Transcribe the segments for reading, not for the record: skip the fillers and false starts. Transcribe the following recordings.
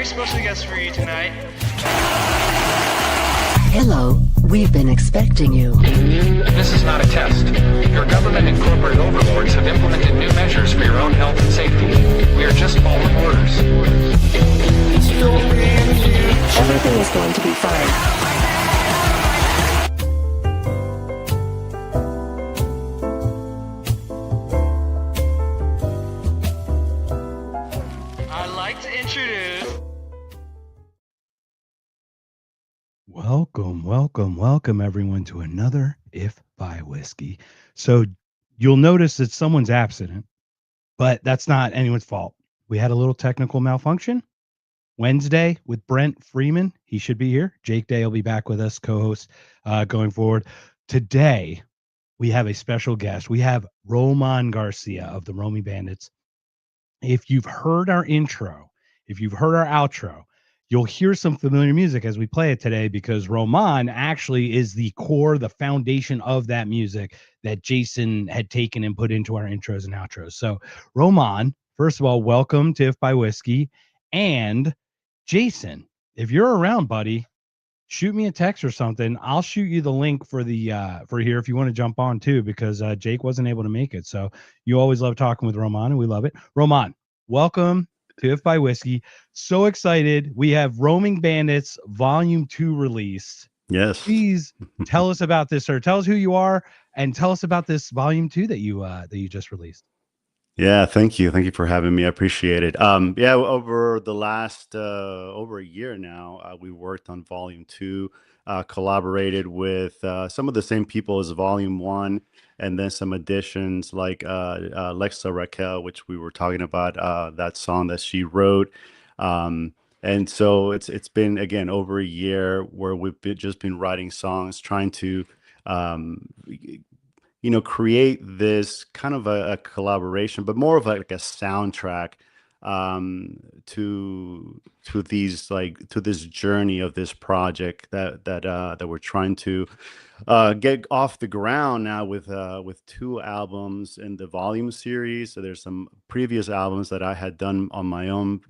very special guest for you tonight. Hello, we've been expecting you. This is not a test. Your government and corporate overlords have implemented new measures for your own health and safety. We are just following orders. Everything is going to be fine. I'd like to introduce... Welcome everyone to another If by Whiskey. So you'll notice that someone's absent, but that's not anyone's fault. We had a little technical malfunction. Wednesday with Brent Freeman. He should be here. Jake Day will be back with us, co-host going forward. Today, we have a special guest. We have Roman Garcia of the Roaming Bandits. If you've heard our intro, if you've heard our outro, you'll hear some familiar music as we play it today because Roman actually is the core, the foundation of that music that Jason had taken and put into our intros and outros. So Roman, first of all, welcome to If by Whiskey. And Jason, if you're around, buddy, shoot me a text or something. I'll shoot you the link for the for here if you want to jump on too, because Jake wasn't able to make it. So you always love talking with Roman, and we love it. Roman, welcome to If by Whiskey. So excited. We have Roaming Bandits Volume 2 released. Yes. Please tell us about this, sir. Tell us who you are and tell us about this Volume 2 that you just released. Yeah, thank you. Thank you for having me. I appreciate it. Yeah, over the last over a year now, we worked on Volume 2, collaborated with some of the same people as Volume 1, and then some additions like Lexa Raquel, which we were talking about, that song that she wrote. And so it's been, again, over a year where we've just been writing songs, trying to create this kind of a collaboration, but more of like a soundtrack to this journey of this project that we're trying to get off the ground now with 2 albums in the volume series. So there's some previous albums that I had done on my own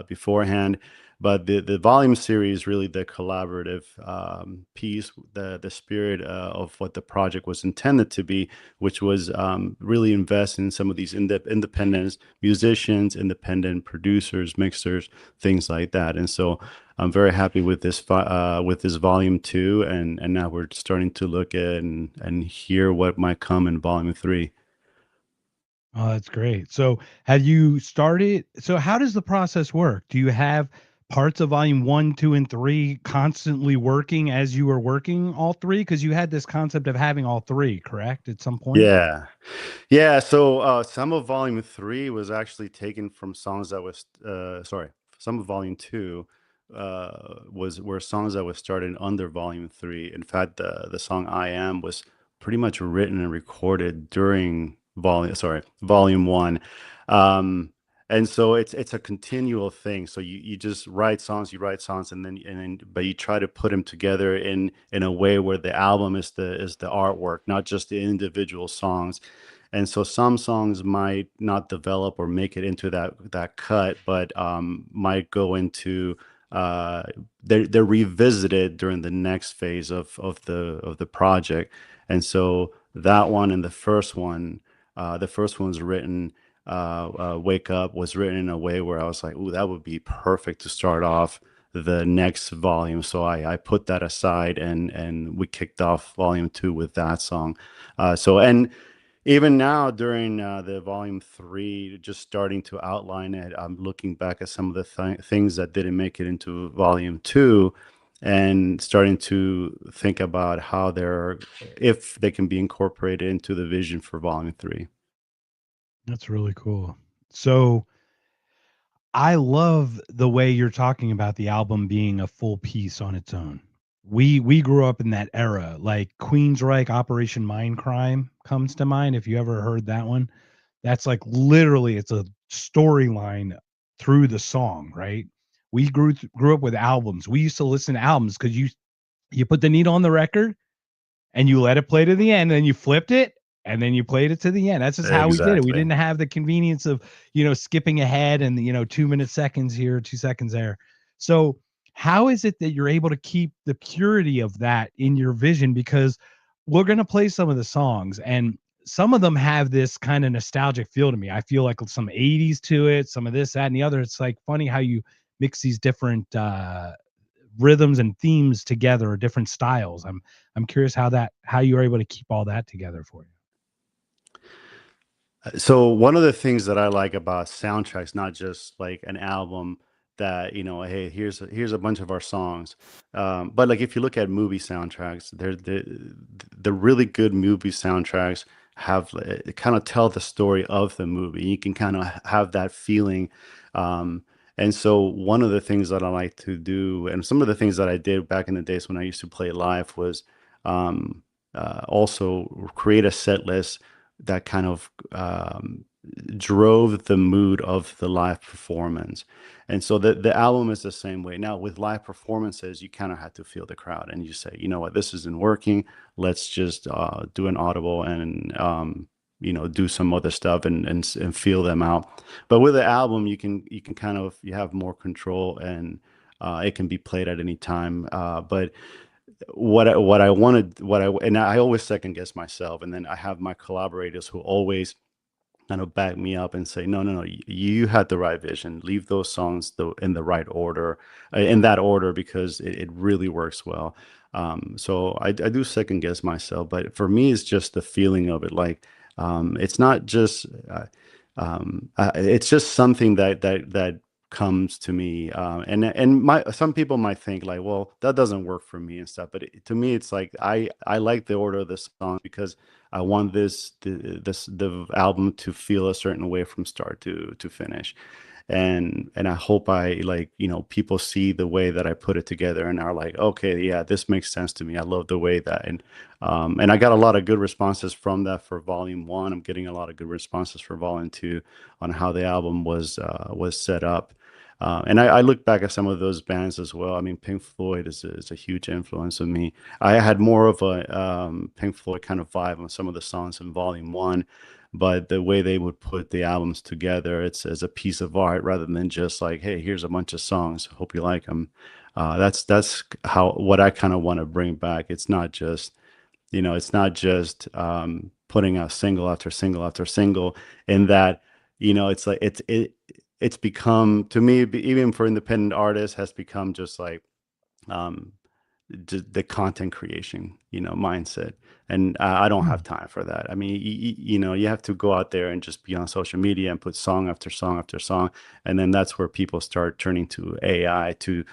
beforehand. But the volume series, really the collaborative piece, the spirit of what the project was intended to be, which was really invest in some of these independent musicians, independent producers, mixers, things like that. And so I'm very happy with this Volume 2, and now we're starting to look at and hear what might come in Volume 3. Oh, that's great. So have you started? So how does the process work? Do you have parts of Volume 1, 2, and 3 constantly working as you were working all 3? Because you had this concept of having all 3, correct? At some point? Yeah. So some of Volume 3 was actually taken from songs that was some of Volume 2 were songs that was started under Volume 3. In fact, the song I Am was pretty much written and recorded during Volume 1. And so it's a continual thing. So you just write songs, but you try to put them together in a way where the album is the artwork, not just the individual songs. And so some songs might not develop or make it into that cut, but might go into they're revisited during the next phase of the project. And so that one and the first one's written. Wake Up was written in a way where I was like, ooh, that would be perfect to start off the next volume. So I put that aside and we kicked off Volume 2 with that song. And even now during the Volume 3, just starting to outline it, I'm looking back at some of the things that didn't make it into Volume 2 and starting to think about how if they can be incorporated into the vision for Volume 3. That's really cool. So I love the way you're talking about the album being a full piece on its own. We grew up in that era, like Queensryche, Operation Mindcrime comes to mind. If you ever heard that one, that's like literally it's a storyline through the song, right? We grew up with albums. We used to listen to albums because you put the needle on the record and you let it play to the end, and then you flipped it and then you played it to the end. That's just how we did it. We didn't have the convenience of, skipping ahead and, 2 minute seconds here, 2 seconds there. So how is it that you're able to keep the purity of that in your vision? Because we're going to play some of the songs, and some of them have this kind of nostalgic feel to me. I feel like some 80s to it, some of this, that, and the other. It's like funny how you mix these different rhythms and themes together, or different styles. I'm curious how you are able to keep all that together for you. So one of the things that I like about soundtracks, not just like an album that, hey, here's a bunch of our songs, but like if you look at movie soundtracks, the really good movie soundtracks have kind of tell the story of the movie. You can kind of have that feeling. And so one of the things that I like to do, and some of the things that I did back in the days when I used to play live, was also create a set list that kind of drove the mood of the live performance. And so the album is the same way. Now, with live performances, you kind of have to feel the crowd, and you say, you know what, this isn't working. Let's just do an audible and do some other stuff and feel them out. But with the album, you can kind of, you have more control, and it can be played at any time. But and I always second guess myself, and then I have my collaborators who always kind of back me up and say, no, you had the right vision. Leave those songs in the right order, in that order, because it really works well. So I do second guess myself, but for me, it's just the feeling of it. Like, it's not just, it's just something that comes to me, and some people might think like, well, that doesn't work for me and stuff, but to me, it's like I like the order of the song because I want the album to feel a certain way from start to finish. And I hope people see the way that I put it together and are like, okay, yeah, this makes sense to me. I love the way that, and I got a lot of good responses from that for volume 1. I'm getting a lot of good responses for volume 2 on how the album was set up. And I look back at some of those bands as well. I mean, Pink Floyd is a huge influence on me. I had more of a Pink Floyd kind of vibe on some of the songs in volume 1, but the way they would put the albums together, it's as a piece of art rather than just like, hey, here's a bunch of songs, hope you like them. That's what I kind of want to bring back. It's not just putting out single after single after single, in that, it's like it's become, to me, even for independent artists, has become just like um the content creation mindset, and I don't have time for that. I mean, you have to go out there and just be on social media and put song after song after song, and then that's where people start turning to AI to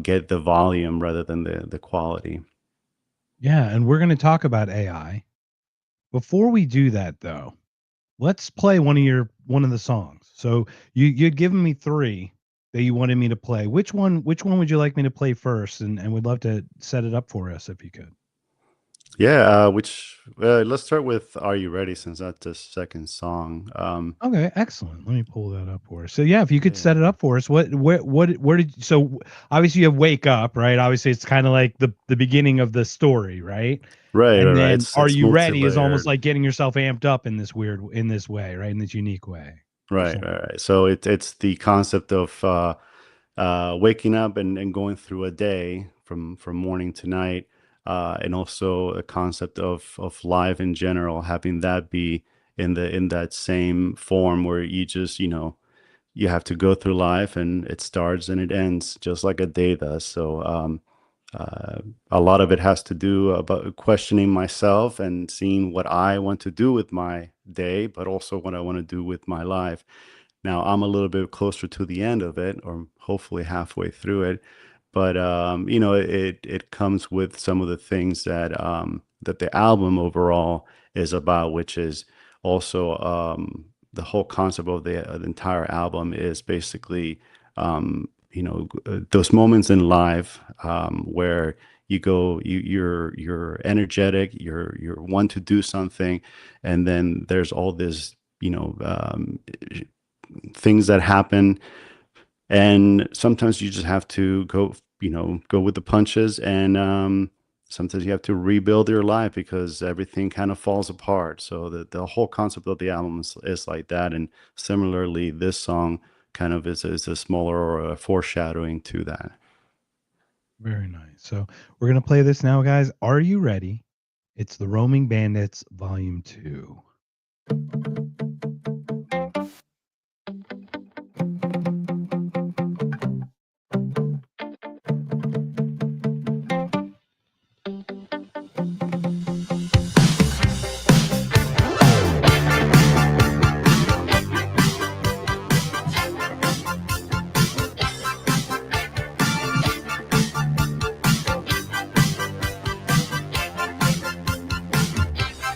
get the volume rather than the quality. Yeah, and we're going to talk about AI. Before we do that, though, let's play one of the songs. So you'd given me 3 that you wanted me to play. Which one would you like me to play first? And we'd love to set it up for us if you could. Yeah, let's start with "Are You Ready," since that's the second song. Okay, excellent. Let me pull that up for us. So yeah, if you could Yeah. set it up for us, where did, so obviously you have "Wake Up," right? Obviously it's kind of like the beginning of the story, right? Right, And right, right. then It's "Are it's You Ready" is almost multi-layered. like getting yourself amped up in this way, right? In this unique way. For Right, some right, people. right. So it's the concept of waking up and going through a day from morning to night, and also a concept of life in general, having that be in that same form where you just you have to go through life, and it starts and it ends just like a day does. So uh, a lot of it has to do about questioning myself and seeing what I want to do with my day, but also what I want to do with my life. Now, I'm a little bit closer to the end of it, or hopefully halfway through it, but it comes with some of the things that the album overall is about, which is also the whole concept of the entire album is basically those moments in life where you're energetic, you're one to do something, and then there's all this things that happen, and sometimes you just have to go with the punches, and sometimes you have to rebuild your life because everything kind of falls apart. So the whole concept of the album is like that. And similarly, this song kind of is a smaller or a foreshadowing to that. Very nice. So we're gonna play this now, guys. Are you ready? It's the Roaming Bandits Volume 2.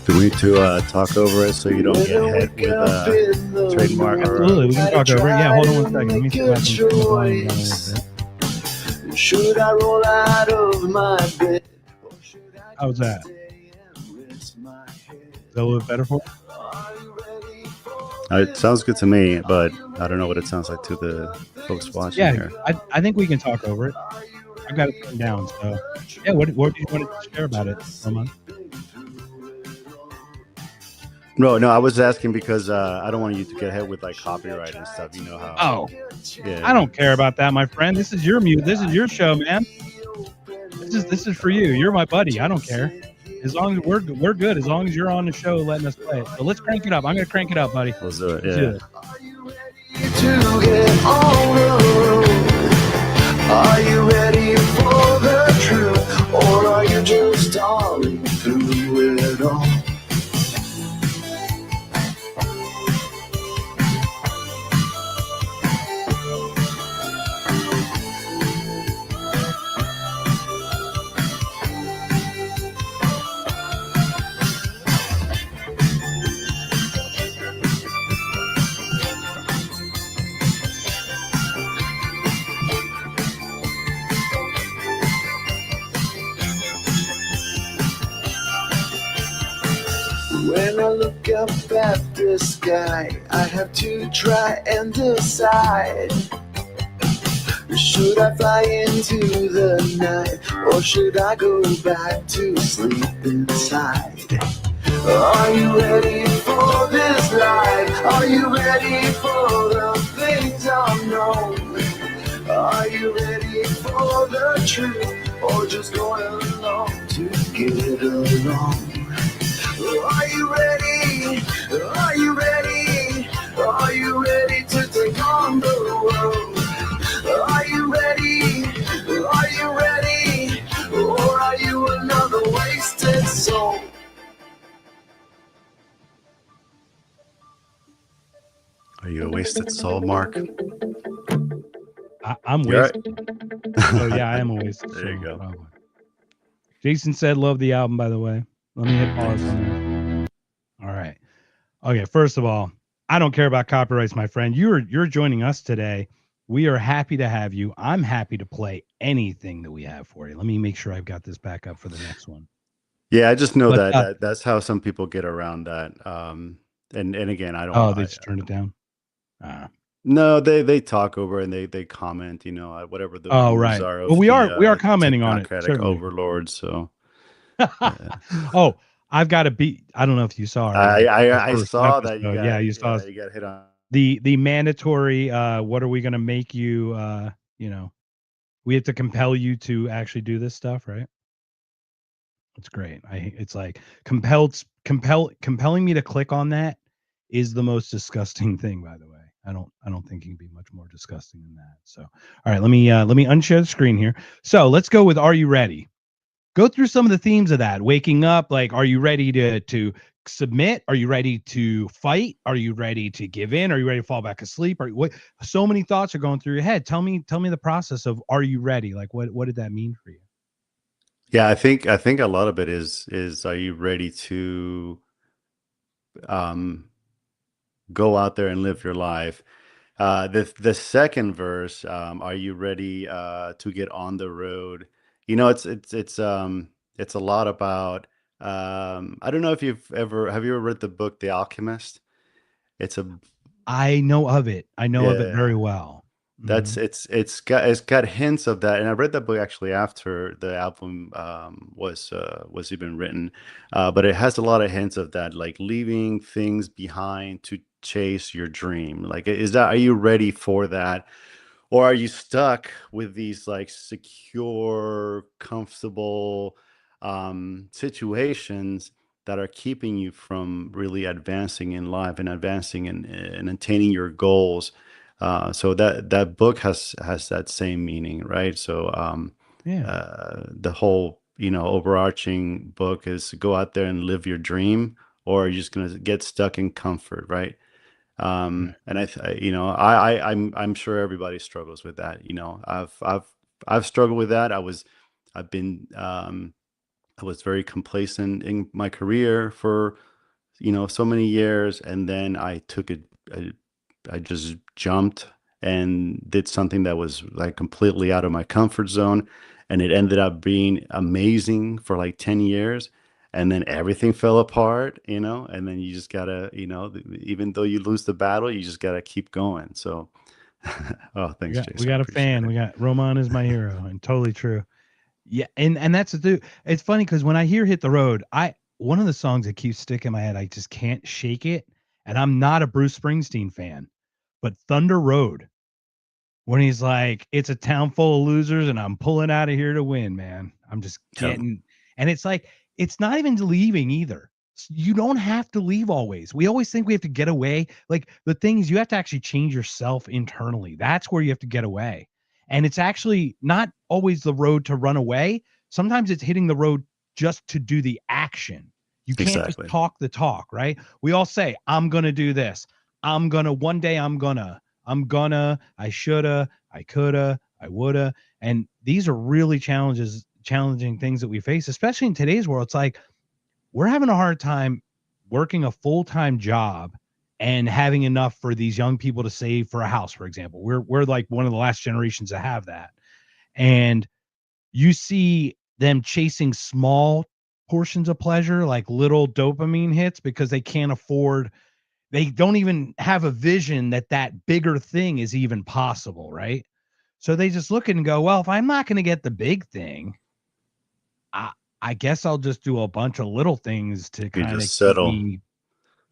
Do we need to talk over it so you don't get hit with trademark? Absolutely, we can talk over it. Yeah, hold on one second. Let me see if I can turn the volume down a little bit. Should I roll out of my bed? How's that? Is that a little bit better for you? It sounds good to me, but I don't know what it sounds like to the folks watching Yeah, here. I think we can talk over it. I've got it turned down. So, yeah, what do you want to share about it, Roman? No, I was asking because I don't want you to get hit with like copyright and stuff. You know how? Oh, yeah. I don't care about that, my friend. This is your This is your show, man. This is for you. You're my buddy. I don't care. As long as we're good. As long as you're on the show letting us play it. So let's crank it up. I'm gonna crank it up, buddy. Let's do it. Let's Yeah. do it. To get on the road, are you ready for the truth, or are you just darling through it all? When I look up at the sky, I have to try and decide. Should I fly into the night, or should I go back to sleep inside? Are you ready for this life? Are you ready for the things unknown? Are you ready for the truth, or just going along to get along? Are you ready? Are you ready? Are you ready to take on the world? Are you ready? Are you ready? Or are you another wasted soul? Are you a wasted soul, Mark? I'm You're wasted. Oh yeah, I am a wasted. There you soul, go. probably. Jason said, "Love the album." By the way, let me hit pause on that. All right. Okay. First of all, I don't care about copyrights, my friend. You're joining us today. We are happy to have you. I'm happy to play anything that we have for you. Let me make sure I've got this back up for the next one. Yeah, I just know But, that's how some people get around that. And again, I don't. Oh, they just turned it down. No, they talk over and they comment. You know, whatever the Oh, rules right. are. Well, Of we the, are commenting on it. technocratic Certainly. overlords. So Oh, I've got to beat. I don't know if you saw it. I saw that you episode. got Yeah, you saw you got hit on. the mandatory. What are we going to make you? You know, we have to compel you to actually do this stuff, right? It's great. It's like compelling me to click on that is the most disgusting thing, by the way. I don't think it can be much more disgusting than that. So, all right, let me unshare the screen here. So let's go with, are you ready? Go through some of the themes of that. Waking up, like, are you ready to submit? Are you ready to fight? Are you ready to give in? Are you ready to fall back asleep? What? So many thoughts are going through your head. Tell me the process of, are you ready? Like, what did that mean for you? Yeah, I think a lot of it is are you ready to go out there and live your life? The second verse, are you ready to get on the road? You know, it's a lot about I don't know if have you ever read the book The Alchemist? It's a I know of it. I know of it Yeah. very well. That's it's got hints of that, and I read that book actually after the album was even written, but it has a lot of hints of that, like leaving things behind chase your dream? Like, are you ready for that? Or are you stuck with these like secure, comfortable situations that are keeping you from really advancing in life and advancing and attaining your goals? So that book has that same meaning, right? So Yeah. the whole overarching book is go out there and live your dream, or you're just gonna get stuck in comfort, right? Right. And I'm sure everybody struggles with that. I've struggled with that. I've been I was very complacent in my career for so many years, and then I just jumped and did something that was like completely out of my comfort zone, and it ended up being amazing for like 10 years. And then everything fell apart, and then you just gotta, even though you lose the battle, you just gotta keep going. So, oh, thanks, We Jason. I got a appreciate fan. it. We got Roman is my hero, and totally true. Yeah, and that's the dude. It's funny because when I hear "Hit the Road," one of the songs that keeps sticking in my head. I just can't shake it, and I'm not a Bruce Springsteen fan, but Thunder Road, when he's like, "It's a town full of losers, and I'm pulling out of here to win, man. I'm just Yeah, getting," and it's like it's not even leaving either. You don't have to leave always. We always think we have to get away. Like the thing is, you have to actually change yourself internally. That's where you have to get away. And it's actually not always the road to run away. Sometimes it's hitting the road just to do the action. You can't just exactly. talk the talk, right? We all say, I'm going to do this. One day I shoulda, I coulda, I woulda. And these are really challenging things that we face, especially in today's world. It's like we're having a hard time working a full-time job and having enough for these young people to save for a house, for example. We're like one of the last generations to have that. And you see them chasing small portions of pleasure, like little dopamine hits, because they don't even have a vision that that bigger thing is even possible, right? So they just look at it and go, well, if I'm not going to get the big thing, I, I guess I'll just do a bunch of little things to You kind of just keep settle. me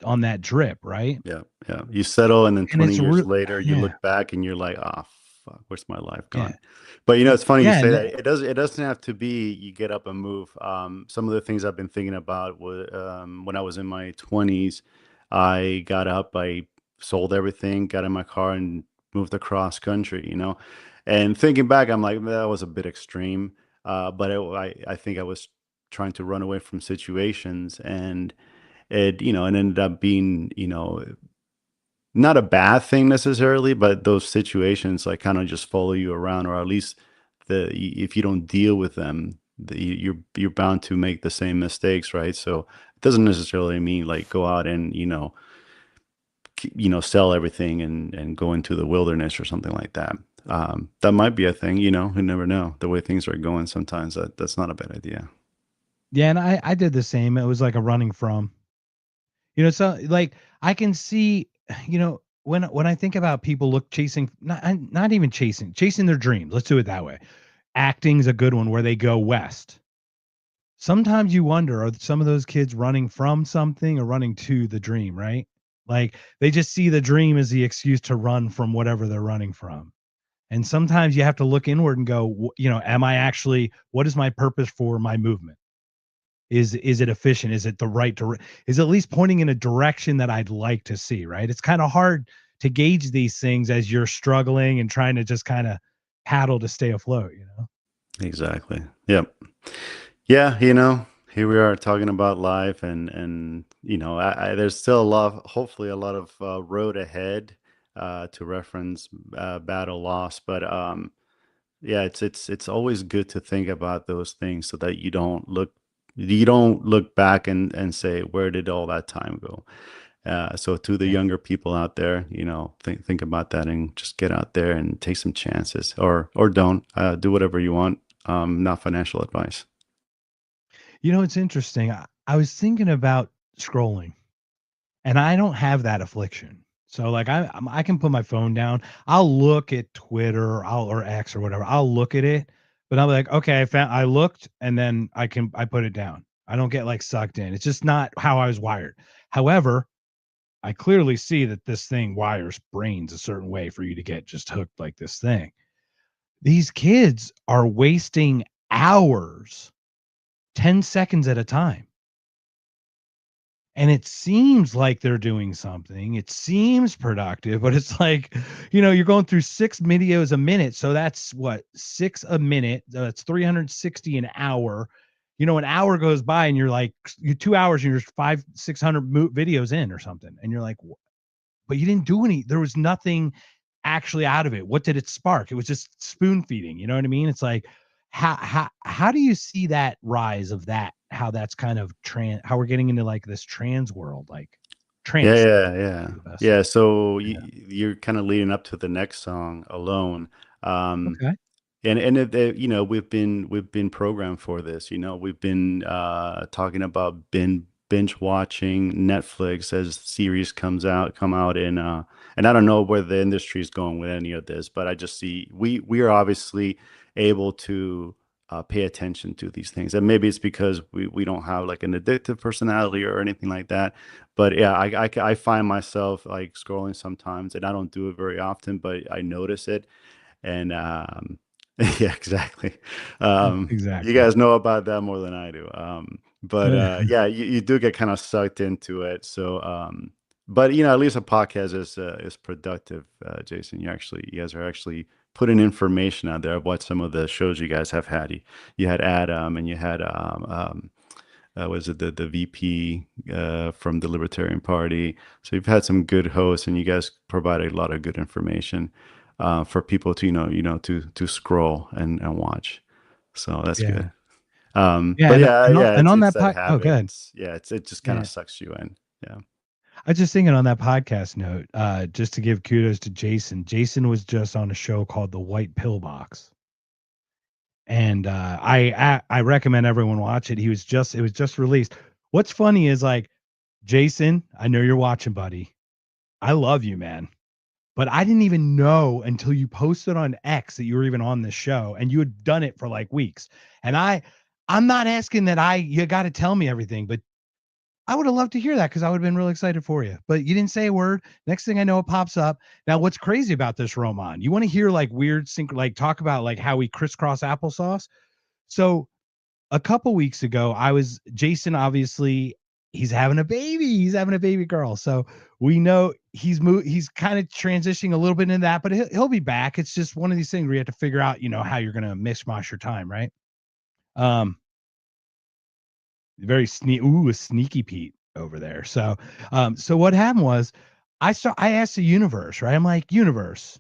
on that drip, right? Yeah, yeah. You settle, and then And 20 it's years real, later, you yeah, look back and you're like, "Ah, fuck, where's my life yeah, gone?" But it's funny you yeah, say and that. It doesn't have to be you get up and move. Some of the things I've been thinking about was when I was in my 20s, I got up, I sold everything, got in my car, and moved across country. And thinking back, I'm like, that was a bit extreme. But I think I was trying to run away from situations, and it ended up being, not a bad thing necessarily, but those situations like kind of just follow you around, or at least if you don't deal with them, you're bound to make the same mistakes, right? So it doesn't necessarily mean like go out and sell everything and go into the wilderness or something like that. That might be a thing, who never know the way things are going. Sometimes that's not a bad idea. yeah. And I did the same. It was like a running from, so like I can see, when I think about people chasing, not even chasing their dreams. Let's do it that way. Acting's a good one where they go west. Sometimes you wonder, are some of those kids running from something or running to the dream, right? Like they just see the dream as the excuse to run from whatever they're running from. And sometimes you have to look inward and go, am I actually, what is my purpose for my movement? Is it efficient? Is it the right is it at least pointing in a direction that I'd like to see, right? It's kind of hard to gauge these things as you're struggling and trying to just kind of paddle to stay afloat. Exactly. Yep. Yeah, here we are talking about life, and there's still hopefully a lot of road ahead to reference battle loss, but yeah, it's always good to think about those things so that you don't look back and say, where did all that time go? So to the Yeah. younger people out there, think about that and just get out there and take some chances, or don't do whatever you want. Not financial advice. It's interesting. I was thinking about scrolling, and I don't have that affliction. So like I can put my phone down. I'll look at Twitter, or X or whatever. I'll look at it, but I'm like, okay, I looked, and then I put it down. I don't get like sucked in. It's just not how I was wired. However, I clearly see that this thing wires brains a certain way for you to get just hooked like this thing. These kids are wasting hours, 10 seconds at a time. And it seems like they're doing something. It seems productive, but it's like, you're going through 6 videos a minute. So that's what, 6 a minute. That's 360 an hour. An hour goes by and you're like, you 2 hours and you're 500-600 videos in or something. And you're like, but you didn't do any, there was nothing actually out of it. What did it spark? It was just spoon feeding. You know what I mean? It's like, how do you see that rise of that? How that's kind of how we're getting into like this trans world, like trans. Yeah. So you're kind of leading up to the next song, Alone. Okay. And we've been programmed for this. We've been talking about binge watching Netflix as series come out, and I don't know where the industry is going with any of this, but I just see we are obviously able to pay attention to these things, and maybe it's because we don't have like an addictive personality or anything like that. But yeah, I find myself like scrolling sometimes, and I don't do it very often, but I notice it. And yeah, exactly. Exactly. You guys know about that more than I do. But yeah, you do get kind of sucked into it. So, but at least a podcast is productive, Jason. You guys are actually putting information out there of what some of the shows you guys have had. You had Adam, and you had was it the VP from the Libertarian Party? So you've had some good hosts, and you guys provided a lot of good information for people to to scroll and watch. So that's good. But and on that habit. oh, good. It just kind of sucks you in. Yeah. I was just thinking on that podcast note, just to give kudos to Jason. Jason was just on a show called The White Pill Box, and I recommend everyone watch it. It was just released. What's funny is like, Jason, I know you're watching, buddy. I love you, man. But I didn't even know until you posted on X that you were even on this show, and you had done it for like weeks. And I'm not asking that you got to tell me everything, but I would have loved to hear that, because I would have been really excited for you. But you didn't say a word. Next thing I know, it pops up. Now, what's crazy about this, Roman? You want to hear like weird like talk about like how we crisscross applesauce? So a couple weeks ago, Jason, obviously, he's having a baby. He's having a baby girl. So we know he's kind of transitioning a little bit into that, but he'll be back. It's just one of these things where you have to figure out, how you're going to mishmash your time, right? Very a sneaky Pete over there. So what happened was I asked the universe, right? I'm like, universe,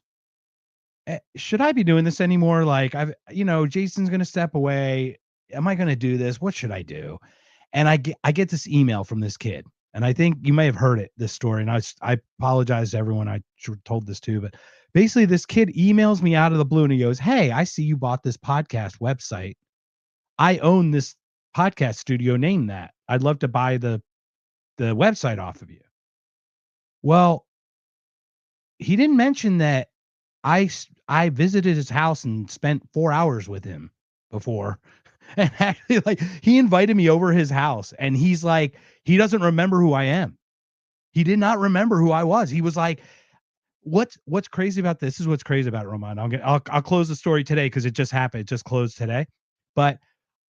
should I be doing this anymore? Like Jason's going to step away. Am I going to do this? What should I do? And I get this email from this kid, and I think you may have heard this story. And I apologize to everyone I told this to, but basically this kid emails me out of the blue and he goes, "Hey, I see you bought this podcast website. I own this podcast studio. Name that. I'd love to buy the website off of you." Well, he didn't mention that I visited his house and spent 4 hours with him before. And actually, like, he invited me over his house, and he's like, he doesn't remember who I am. He did not remember who I was. He was like, what's crazy about this is what's crazy about it, Roman. I'll close the story today because it just happened. It just closed today. But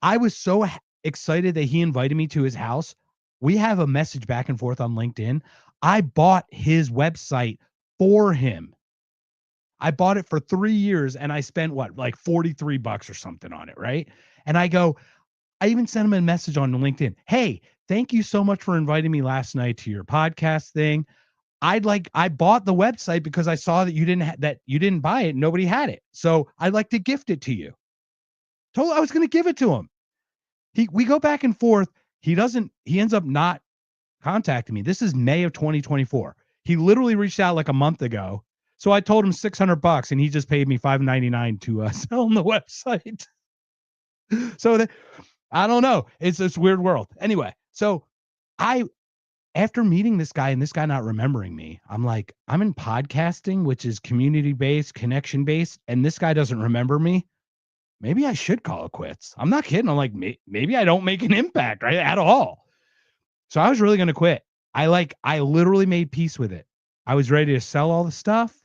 I was so excited that he invited me to his house. We have a message back and forth on LinkedIn. I bought his website for him. I bought it for 3 years, and I spent like $43 or something on it, right? And I even sent him a message on LinkedIn. "Hey, thank you so much for inviting me last night to your podcast thing. I bought the website because I saw that you didn't buy it. Nobody had it. So I'd like to gift it to you." I was going to give it to him. We go back and forth. He ends up not contacting me. This is May of 2024. He literally reached out like a month ago. So I told him $600, and he just paid me $5.99 to sell him the website. So I don't know. It's this weird world. Anyway, so after meeting this guy and this guy not remembering me, I'm like, I'm in podcasting, which is community-based, connection-based, and this guy doesn't remember me. Maybe I should call it quits. I'm not kidding. I'm like, maybe I don't make an impact, right, at all. So I was really going to quit. I literally made peace with it. I was ready to sell all the stuff,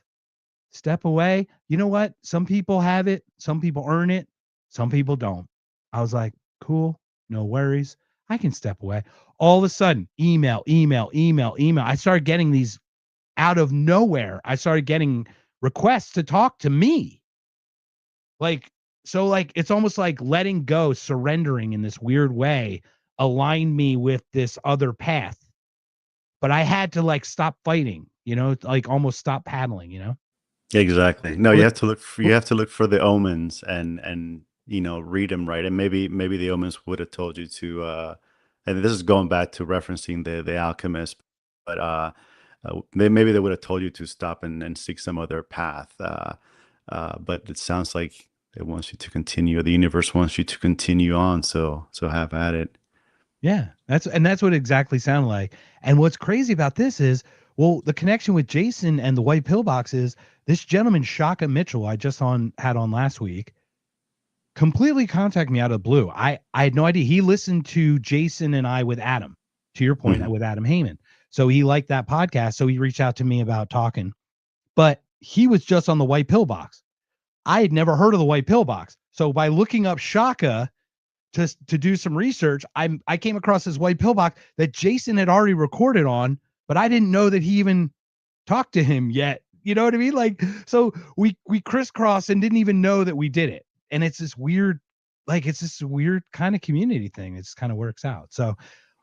step away. You know what? Some people have it, some people earn it, some people don't. I was like, cool, no worries. I can step away. All of a sudden, email. I started getting these out of nowhere. I started getting requests to talk to me. Like, so like it's almost like letting go, surrendering in this weird way aligned me with this other path. But I had to like stop fighting, like almost stop paddling, Exactly. No, Well, you have to look for the omens and read them right. And maybe the omens would have told you to and this is going back to referencing the alchemist, but maybe they would have told you to stop and seek some other path. But it sounds like it wants you to continue. The universe wants you to continue on. So have at it. yeah, that's what it exactly sounded like. And what's crazy about this is, well, the connection with Jason and the white pillbox is this gentleman, Shaka Mitchell, I just had on last week, completely contacted me out of the blue. I had no idea. He listened to Jason and I with Adam, to your point, Mhm. with Adam Heyman. So he liked that podcast. So he reached out to me about talking, but he was just on the white pillbox. I had never heard of the white pillbox. So by looking up Shaka to do some research, I came across this white pillbox that Jason had already recorded on, but I didn't know that he even talked to him yet. You know what I mean? Like, so we crisscrossed and didn't even know that we did it. And it's this weird, like, it's this weird kind of community thing. It just kind of works out. So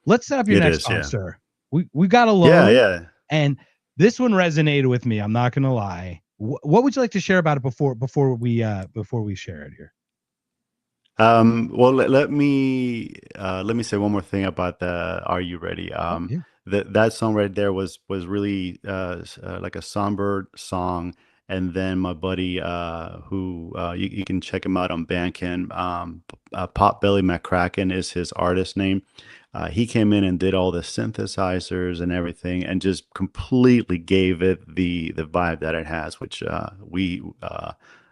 let's set up your It next is, song, yeah. sir. We got Yeah, alone, yeah. and this one resonated with me. I'm not gonna lie. What would you like to share about it before we share it here? Well, let me say one more thing about the "Are You Ready?" Oh yeah. That song right there was really like a somber song. And then my buddy, who you can check him out on Bandcamp, Potbelly McCracken is his artist name. He came in and did all the synthesizers and everything, and just completely gave it the vibe that it has, which we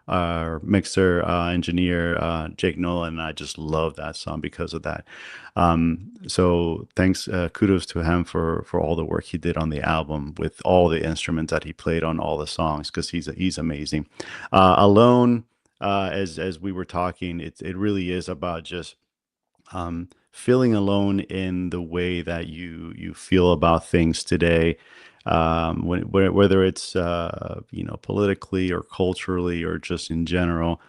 our mixer engineer Jake Nolan and I just love that song because of that. So thanks, kudos to him for all the work he did on the album with all the instruments that he played on all the songs, because he's amazing. Alone, as we were talking, it really is about just feeling alone in the way that you feel about things today, whether it's politically or culturally or just in general.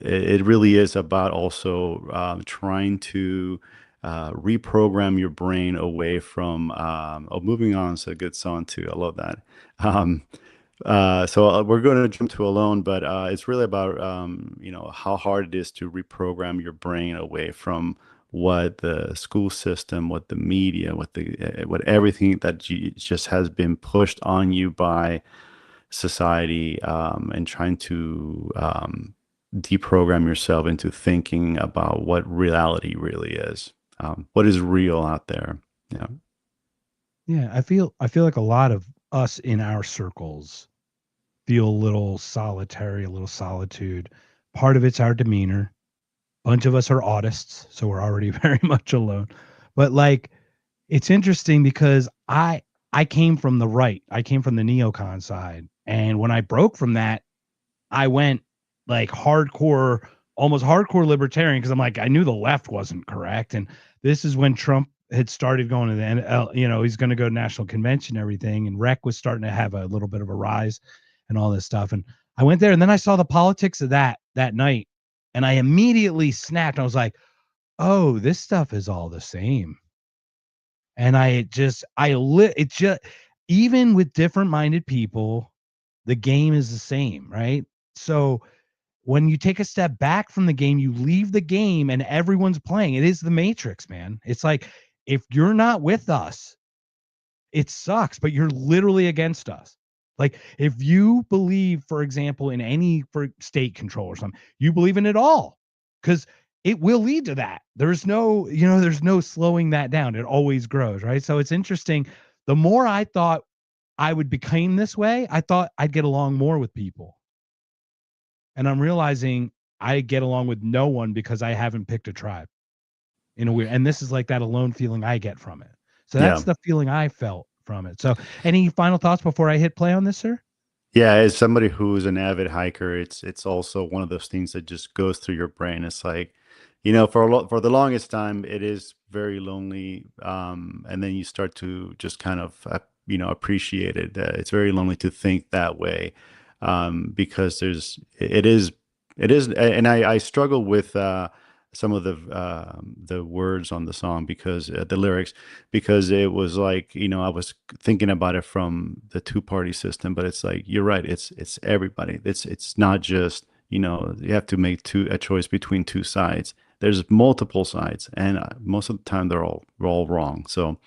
It really is about also trying to reprogram your brain away from moving on is a good song too. I love that. um, so we're going to jump to Alone, but it's really about how hard it is to reprogram your brain away from what the school system, what the media, what everything that just has been pushed on you by society, and trying to deprogram yourself into thinking about what reality really is, what is real out there. Yeah. Yeah, I feel like a lot of us in our circles feel a little solitary, a little solitude. Part of it's our demeanor. Bunch of us are autists, so we're already very much alone. But like, it's interesting because I came from the right. I came from the neocon side, and when I broke from that, I went like hardcore, almost hardcore libertarian, because I'm like, I knew the left wasn't correct. And this is when Trump had started going to the NL, he's going to go to national convention, and everything. And rec was starting to have a little bit of a rise and all this stuff. And I went there, and then I saw the politics of that night. And I immediately snapped. I was like, oh, this stuff is all the same. And it just, even with different minded people, the game is the same, right? So when you take a step back from the game, you leave the game and everyone's playing. It is the Matrix, man. It's like, if you're not with us, it sucks, but you're literally against us. Like, if you believe, for example, in any for state control or something, you believe in it all, because it will lead to that. There's no slowing that down. It always grows, right? So it's interesting. The more I thought I would become this way, I thought I'd get along more with people. And I'm realizing I get along with no one because I haven't picked a tribe in a weird, and this is like that alone feeling I get from it. So that's the feeling I felt from it. So any final thoughts before I hit play on this, sir? Yeah, as somebody who's an avid hiker, it's also one of those things that just goes through your brain. It's like, for the longest time, it is very lonely, and then you start to just kind of appreciate it. It's very lonely to think that way, because it is, and I struggle with some of the words on the song, because the lyrics, because it was like, I was thinking about it from the two-party system, but it's like, you're right, it's everybody. It's not just, you have to make a choice between two sides. There's multiple sides, and most of the time they're all wrong. So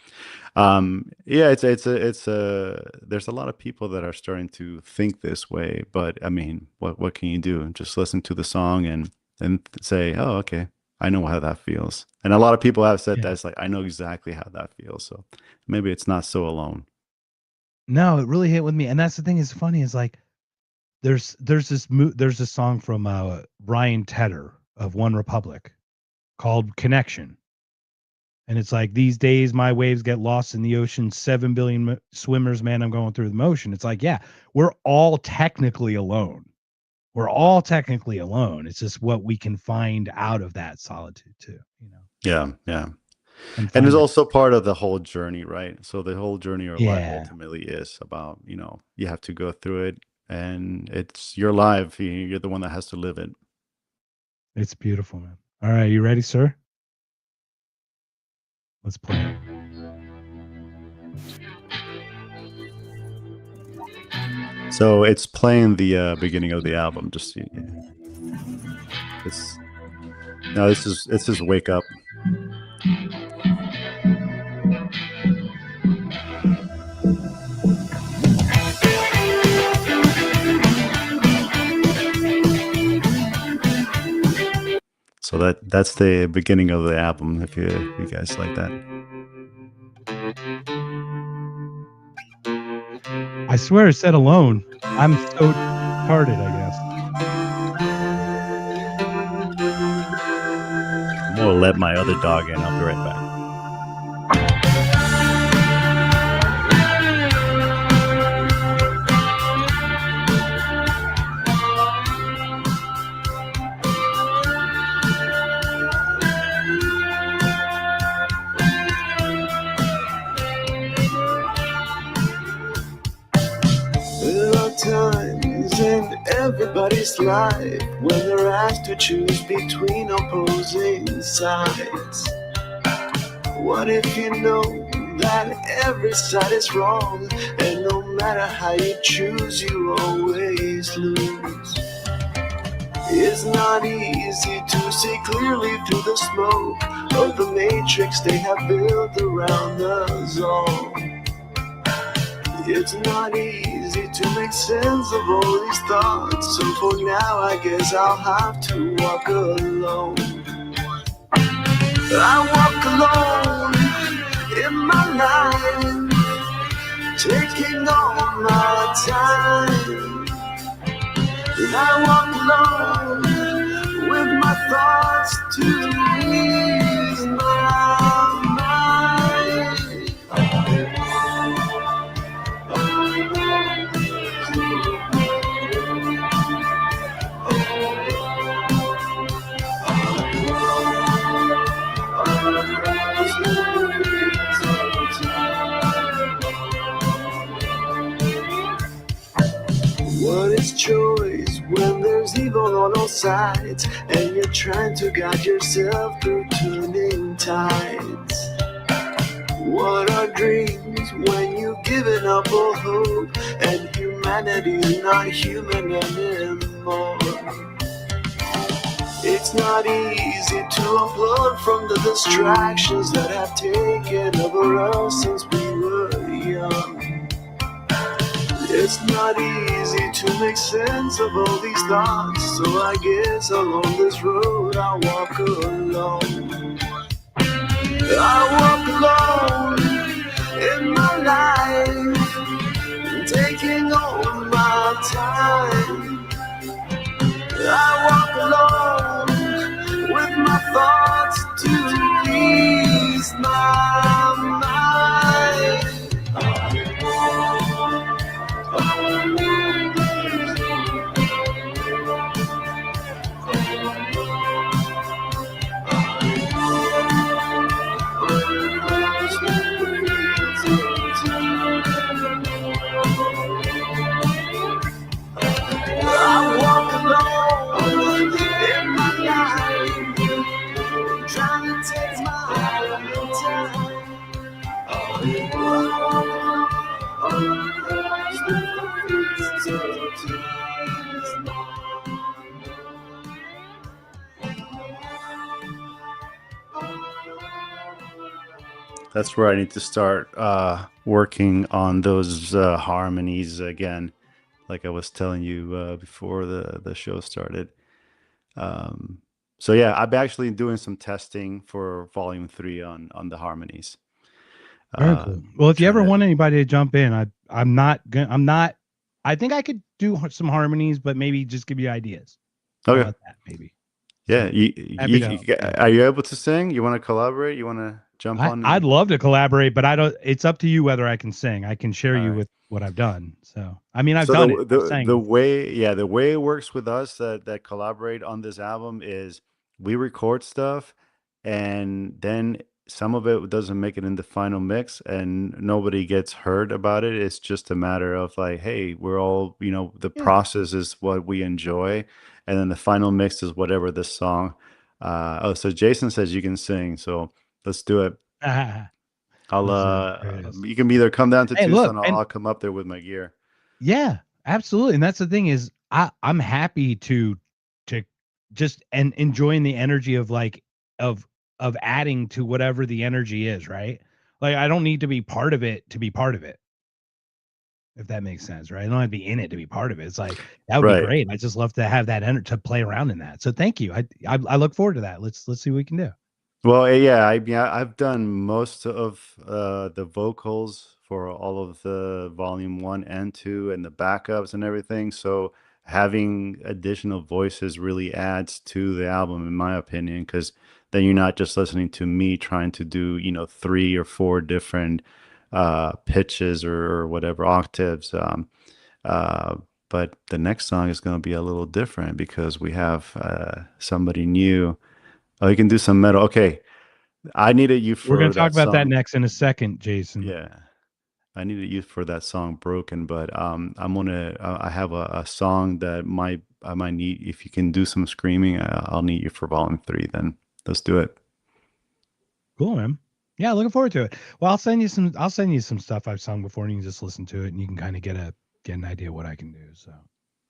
yeah, there's a lot of people that are starting to think this way, but I mean, what can you do? Just listen to the song and say, oh, okay, I know how that feels. And a lot of people have said that. It's like, I know exactly how that feels. So maybe it's not so alone. No, it really hit with me. And that's the thing is funny is like, there's a song from Ryan Tedder of One Republic called Connection. And it's like, these days my waves get lost in the ocean, 7 billion swimmers, man, I'm going through the motion. It's like, yeah, we're all technically alone. We're all technically alone. It's just what we can find out of that solitude too, Yeah, yeah. And it's also part of the whole journey, right? So the whole journey of life Yeah. ultimately is about, you have to go through it, and it's your life. You're the one that has to live it. It's beautiful, man. All right, you ready, sir? Let's play it. So it's playing the beginning of the album. Just this is Wake Up. So that's the beginning of the album, if you guys like that. I swear it said alone. I'm so retarded, I guess. I'm gonna let my other dog in. I'll be right back. Times in everybody's life when they're asked to choose between opposing sides. What if you know that every side is wrong, and no matter how you choose, you always lose? It's not easy to see clearly through the smoke of the matrix they have built around us all. It's not easy to make sense of all these thoughts, so for now I guess I'll have to walk alone. I walk alone in my life, taking all my time. And I walk alone with my thoughts to ease my mind. What is choice when there's evil on all sides, and you're trying to guide yourself through turning tides? What are dreams when you've given up all hope, and humanity is not human anymore? It's not easy to unplug from the distractions that have taken over us since we were young. It's not easy to make sense of all these thoughts, so I guess along this road I'll walk alone. I walk alone in my life, taking all my time. I walk alone with my thoughts to ease my mind. that's where I need to start working on those harmonies again, like I was telling you before the show started. Um, so yeah, I'm actually doing some testing for Volume 3 on the harmonies. Very cool. Well, if you Trying ever to. want anybody to jump in, I'm not. I think I could do some harmonies, but maybe just give you ideas. How Okay. about that? Maybe. Yeah. So happy to help. Yeah. Are you able to sing? You want to collaborate? You want to jump on? I'd love to collaborate, but I don't. It's up to you whether I can sing. I can share All you right. with what I've done. So I mean, I've So done it. I've sang the before. way, yeah, the way it works with us that collaborate on this album is we record stuff, and then some of it doesn't make it in the final mix, and nobody gets heard about it. It's just a matter of like, hey, we're all, the Yeah. process is what we enjoy, and then the final mix is whatever the song. So Jason says you can sing, so let's do it. I'll Those are the greatest. you can either come down to Hey, look, Tucson, or and I'll come up there with my gear. yeah, absolutely. And that's the thing is I'm happy to just and enjoying the energy of like of of adding to whatever the energy is, right? Like I don't need to be part of it to be part of it, if that makes sense, right? I don't have to be in it to be part of it. It's like that would be Right. great. I just love to have that energy to play around in that. So thank you. I look forward to that. Let's see what we can do. Well, yeah, I've done most of the vocals for all of the volume 1 and 2 and the backups and everything. So having additional voices really adds to the album, in my opinion, because then you're not just listening to me trying to do, 3 or 4 different pitches or whatever octaves. Uh, but the next song is going to be a little different because we have somebody new. Oh, you can do some metal. Okay. I needed you We're gonna for talk that about that song. next in a second, Jason. Yeah, I needed you for that song "Broken," but I have a song that I might need. If you can do some screaming, I'll need you for Volume 3. Then let's do it. Cool, man. Yeah, looking forward to it. Well, I'll send you some stuff I've sung before and you can just listen to it and you can kind of get an idea what I can do. So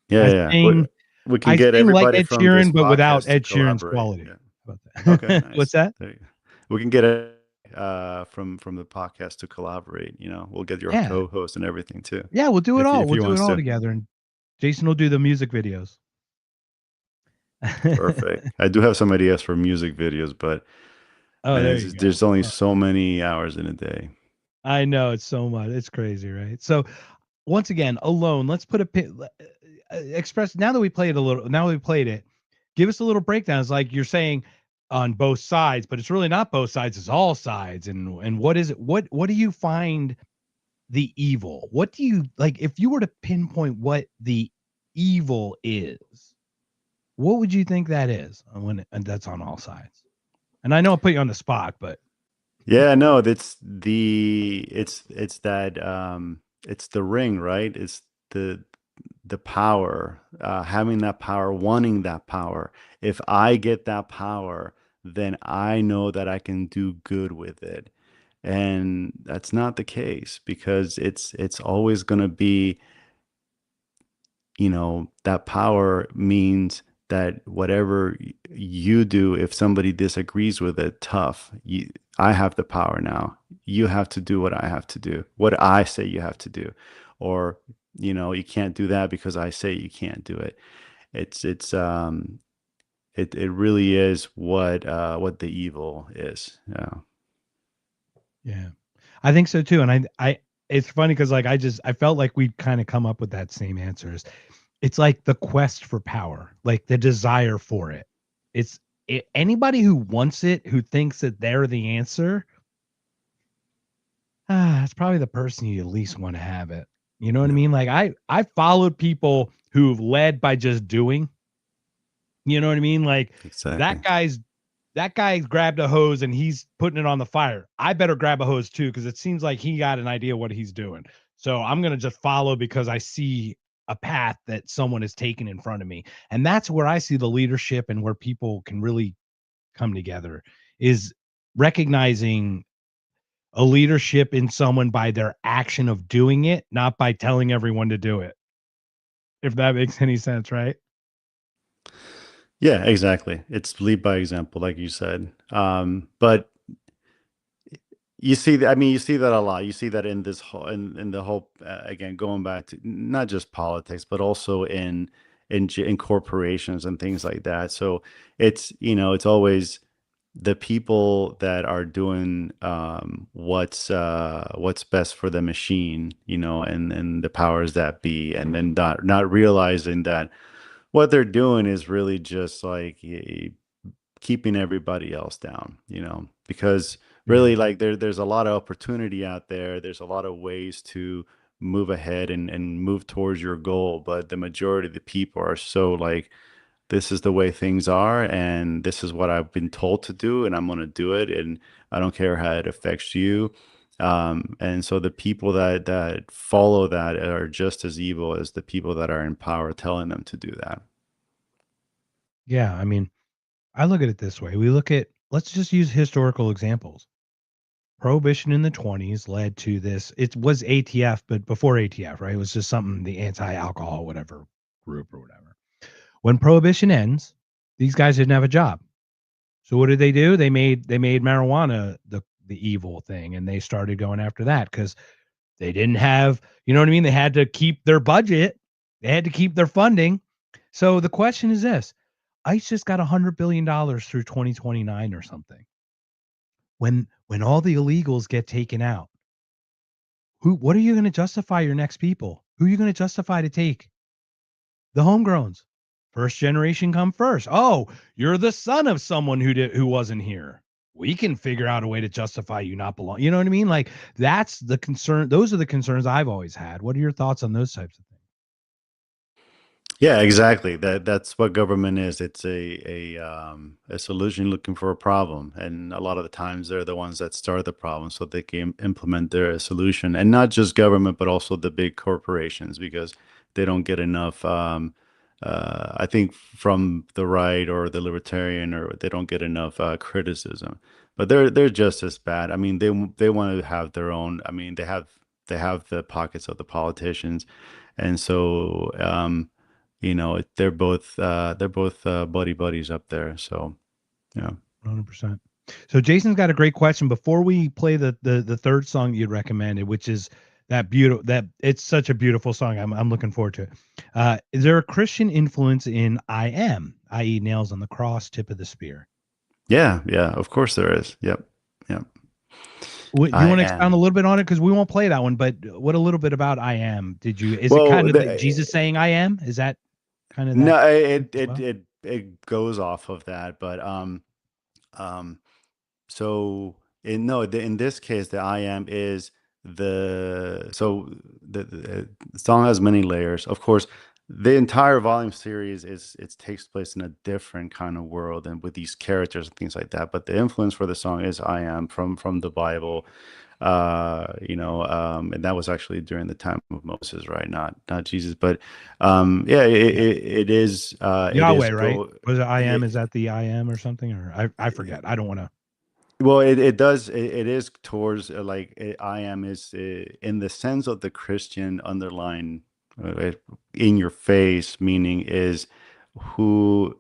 Yeah, I yeah. sing We can I get sing like everybody Ed from this Sheeran, but without podcast to Ed Sheeran's collaborate. quality. Yeah. How about Okay, that? What's nice. that? There you go. We can get it from the podcast to collaborate. We'll get your Yeah. co-host and everything too, Yeah, we'll do it if all. if We'll he do it wants all to. together and Jason will do the music videos. Perfect. I do have some ideas for music videos, but Oh, man, there you go. there's only Yeah. so many hours in a day. I know it's so much. It's crazy, right? So once again, alone. Let's put a express now that we played a little. Now we played it. Give us a little breakdown. It's like you're saying on both sides, but it's really not both sides. It's all sides. And what is it? What do you find the evil? What do you like? If you were to pinpoint what the evil is, what would you think that is? And that's on all sides. And I know I put you on the spot, but Yeah, no, it's that it's the ring, right? It's the power, having that power, wanting that power. If I get that power, then I know that I can do good with it. And that's not the case because it's always going to be, that power means that whatever you do, if somebody disagrees with it, tough. I have the power now. You have to do what I have to do, what I say you have to do, or you can't do that because I say you can't do it. It really is what the evil is. Yeah. yeah, I think so too. And I it's funny because like I felt like we'd kind of come up with that same answers. It's like the quest for power, like the desire for it. Anybody who wants it, who thinks that they're the answer, it's probably the person you least want to have it. You know what I Yeah. mean? Like I followed people who've led by just doing. You know what I mean? Like Exactly. that guy grabbed a hose and he's putting it on the fire. I better grab a hose too because it seems like he got an idea what he's doing. So I'm gonna just follow because I see a path that someone is taking in front of me, and that's where I see the leadership and where people can really come together is recognizing a leadership in someone by their action of doing it, not by telling everyone to do it. If that makes any sense, right? Yeah, exactly. It's lead by example, like you said. But You see that, I mean, you see that a lot. You see that in this whole, in the whole, again, going back to not just politics, but also in corporations and things like that. So it's, it's always the people that are doing what's best for the machine, and the powers that be, and then not realizing that what they're doing is really just like keeping everybody else down, because Yeah. really, like, there's a lot of opportunity out there. There's a lot of ways to move ahead and move towards your goal, but the majority of the people are so like, this is the way things are, and this is what I've been told to do, and I'm going to do it, and I don't care how it affects you. And so the people that follow that are just as evil as the people that are in power telling them to do that. Yeah. I mean, I look at it this way. Let's just use historical examples. Prohibition in the 20s led to this. It was ATF, but before ATF, right? It was just something, the anti-alcohol, whatever group or whatever. When prohibition ends, these guys didn't have a job. So what did they do? They made marijuana the evil thing, and they started going after that because they didn't have, you know what I mean? They had to keep their budget, they had to keep their funding. So the question is this: ICE just got $100 billion through 2029 or something. When all the illegals get taken out, what are you going to justify your next people? Who are you going to justify to take? The homegrowns. First generation come first. Oh, you're the son of someone who wasn't here. We can figure out a way to justify you not belong. You know what I mean? Like, that's the concern. Those are the concerns I've always had. What are your thoughts on those types of things? Yeah, exactly. That's what government is. It's a solution looking for a problem, and a lot of the times they're the ones that start the problem, so they can implement their solution. And not just government, but also the big corporations, because they don't get enough. I think from the right or the libertarian, or they don't get enough criticism. But they're just as bad. I mean, they want to have their own. I mean, they have the pockets of the politicians, and so. They're both buddy buddies up there. So yeah. 100%. So Jason's got a great question. Before we play the third song you'd recommended, which is that it's such a beautiful song. I'm looking forward to it. Is there a Christian influence in I am, i.e., nails on the cross, tip of the spear? Yeah, yeah, of course there is. Yep. Yep. You I want to expound a am. little bit on it? Because we won't play that one, but what a little bit about I am? Is it Well, kind of like Jesus saying I am? Is that kind of that no, it as it well? it it goes off of that, but um so in this case, the I am is the song has many layers. Of course, the entire volume series it takes place in a different kind of world and with these characters and things like that. But the influence for the song is I am from the Bible. And that was actually during the time of Moses, right? Not Jesus, but yeah, Yeah. it is Yahweh, right? go. Was it I am? Is that the I am or something? Or I forget. I don't want to. Well, it is towards I am is in the sense of the Christian underline, in your face, meaning is who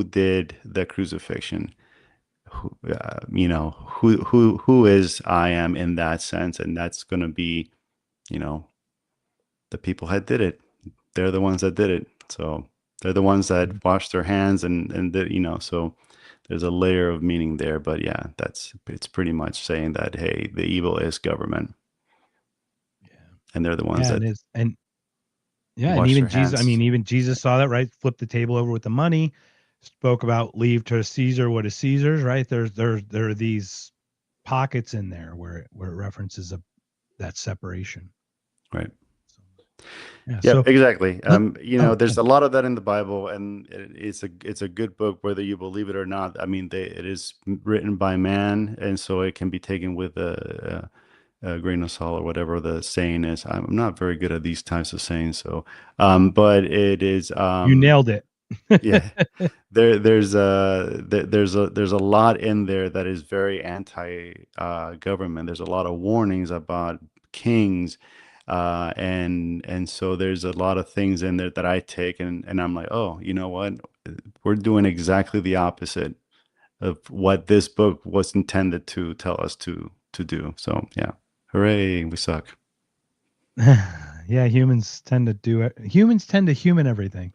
did the crucifixion, who is I am in that sense, and that's going to be, you know the people that did it. They're the ones that did it, so they're the ones that washed their hands and did, so there's a layer of meaning there. But yeah, it's pretty much saying that, hey, the evil is government, and they're the ones Yeah, that it is. And yeah, and wash even their Jesus, I hands. mean, even Jesus saw that, right? Flipped the table over with the money, spoke about leave to Caesar what is Caesar's, right? There are these pockets in there where it references that separation. Right. So, yeah. Yep, So exactly. let There's a lot of that in the Bible, and it's a good book, whether you believe it or not. I mean, it is written by man, and so it can be taken with a grain of salt, or whatever the saying is. I'm not very good at these types of sayings, so but it is you nailed it. yeah. There's a lot in there that is very anti government. There's a lot of warnings about kings, and so there's a lot of things in there that I take, and I'm like, oh, you know what? We're doing exactly the opposite of what this book was intended to tell us to to do. So yeah, hooray, we suck. Yeah, humans tend to human everything.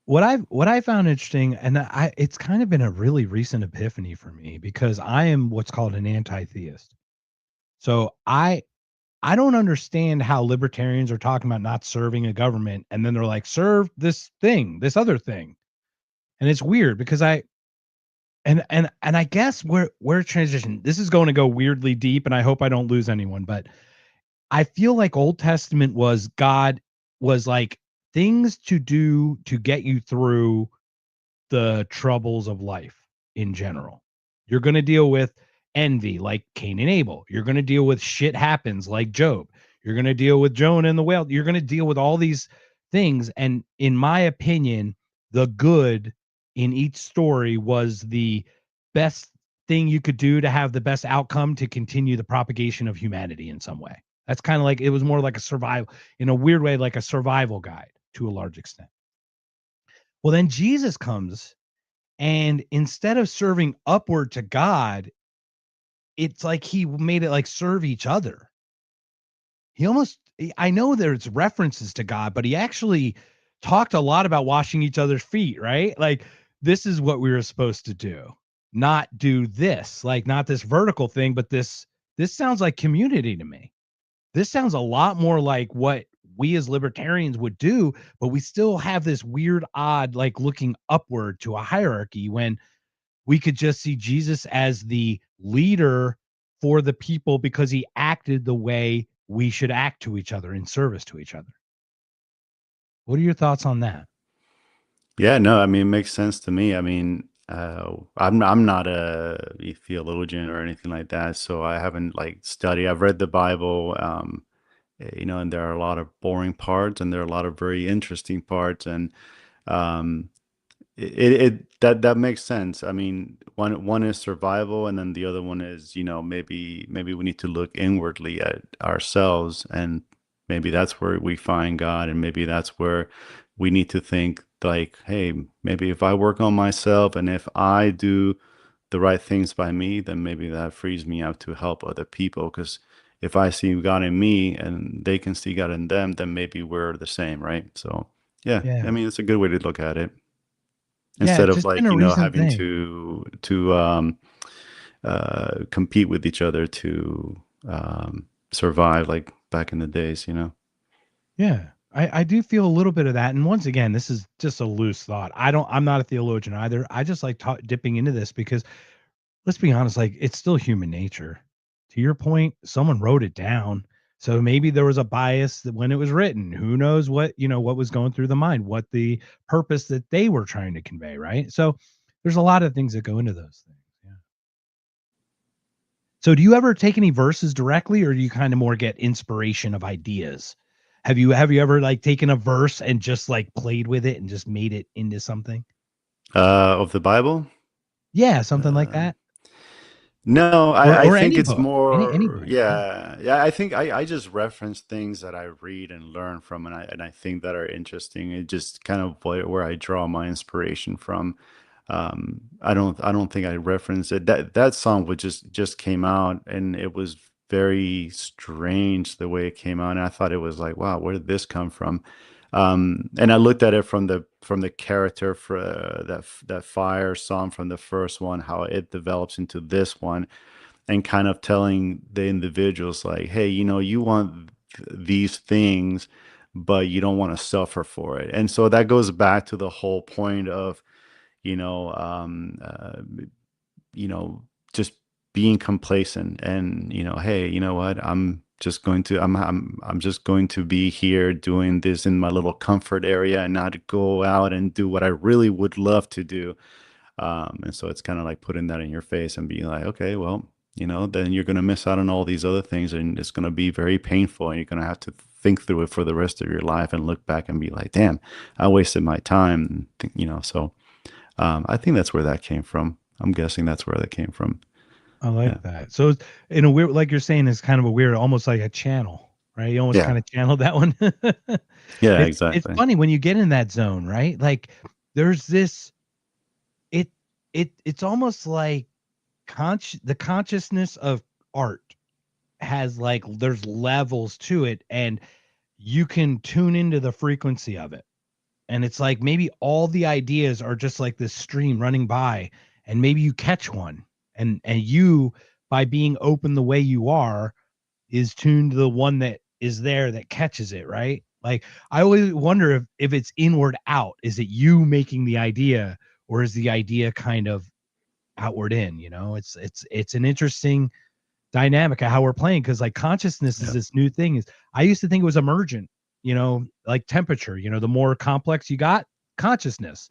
What I found interesting, and it's kind of been a really recent epiphany for me because I am what's called an anti-theist. So I don't understand how libertarians are talking about not serving a government, and then they're like, serve this thing, this other thing. And it's weird because and I guess we're transition. This is going to go weirdly deep, and I hope I don't lose anyone, but I feel like Old Testament was God was like things to do to get you through the troubles of life in general. You're going to deal with envy like Cain and Abel. You're going to deal with shit happens like Job. You're going to deal with Jonah and the whale. You're going to deal with all these things. And in my opinion, the good in each story was the best thing you could do to have the best outcome to continue the propagation of humanity in some way. That's kind of like it was more like a survival, in a weird way, like a survival guide to a large extent. Well, then Jesus comes, and instead of serving upward to God, it's like he made it like serve each other. He almost, I know there's references to God, but he actually talked a lot about washing each other's feet, right? Like, this is what we were supposed to do, not do this, like, not this vertical thing, but this sounds like community to me. This sounds a lot more like what we as libertarians would do, but we still have this weird, odd, like looking upward to a hierarchy when we could just see Jesus as the leader for the people because he acted the way we should act to each other in service to each other. What are your thoughts on that? Yeah, no, I mean, it makes sense to me. I mean, I'm not a theologian or anything like that, so I haven't like studied. I've read the Bible, and there are a lot of boring parts, and there are a lot of very interesting parts, and um, that makes sense. I mean, one is survival, and then the other one is, maybe we need to look inwardly at ourselves, and maybe that's where we find God, and maybe that's where we need to think like, hey, maybe if I work on myself and if I do the right things by me, then maybe that frees me up to help other people. Because if I see God in me and they can see God in them, then maybe we're the same, right? So yeah, I Yeah. mean, it's a good way to look at it Yeah. instead It's of just been like, a recent having thing. to compete with each other to survive like back in the days. Yeah. I do feel a little bit of that. And once again, this is just a loose thought. I'm not a theologian either. I just like dipping into this because let's be honest, like it's still human nature. To your point, someone wrote it down. So maybe there was a bias that when it was written. Who knows what was going through the mind, what the purpose that they were trying to convey, right? So there's a lot of things that go into those things. Yeah. So do you ever take any verses directly or do you kind of more get inspiration of ideas? Have you ever like taken a verse and just like played with it and just made it into something? Of the Bible. Yeah, something like Uh, that. No, Or I or think any it's book. Any more, book. Yeah. yeah. I think I just reference things that I read and learn from, and I think that are interesting. It just kind of where I draw my inspiration from. I don't think I referenced it. That song was just came out, and it was very strange the way it came out. And I thought it was like, wow, where did this come from? And I looked at it from the character for that fire song from the first one, how it develops into this one, and kind of telling the individuals like, hey, you want these things, but you don't want to suffer for it. And so that goes back to the whole point of, you know, um, uh, you know, just being complacent and, hey, you know what? I'm just going to be here doing this in my little comfort area and not go out and do what I really would love to do. And so it's kind of like putting that in your face and being like, okay, well, then you're going to miss out on all these other things and it's going to be very painful and you're going to have to think through it for the rest of your life and look back and be like, damn, I wasted my time. So I think that's where that came from. I'm guessing that's where that came from. I Yeah. like that. So it's in a weird, like you're saying, it's kind of a weird, almost like a channel, right? You almost Yeah. kind of channeled that one. Yeah, It's exactly. funny when you get in that zone, right? Like there's this, it it's almost like the consciousness of art has like there's levels to it, and you can tune into the frequency of it. And it's like maybe all the ideas are just like this stream running by, and maybe you catch one, and you, by being open the way you are, is tuned to the one that is there that catches it, right? Like I always wonder if it's inward out. Is it you making the idea, or is the idea kind of outward in? It's an interesting dynamic of how we're playing, because like consciousness is this new thing. Is I used to think it was emergent, like temperature. The more complex you got, consciousness.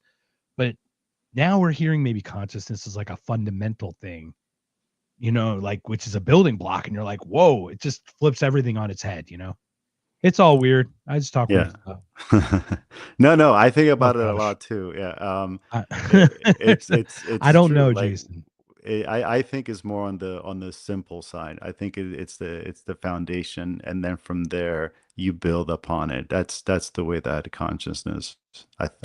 But now we're hearing maybe consciousness is like a fundamental thing, like which is a building block, and you're like, whoa, it just flips everything on its head. It's all weird. I just talk weird stuff. No, I think about it a gosh. lot too. Yeah. I, It's I don't true. know, Like Jason. I think it's more on the simple side. I think it's the foundation, and then from there you build upon it. That's the way that consciousness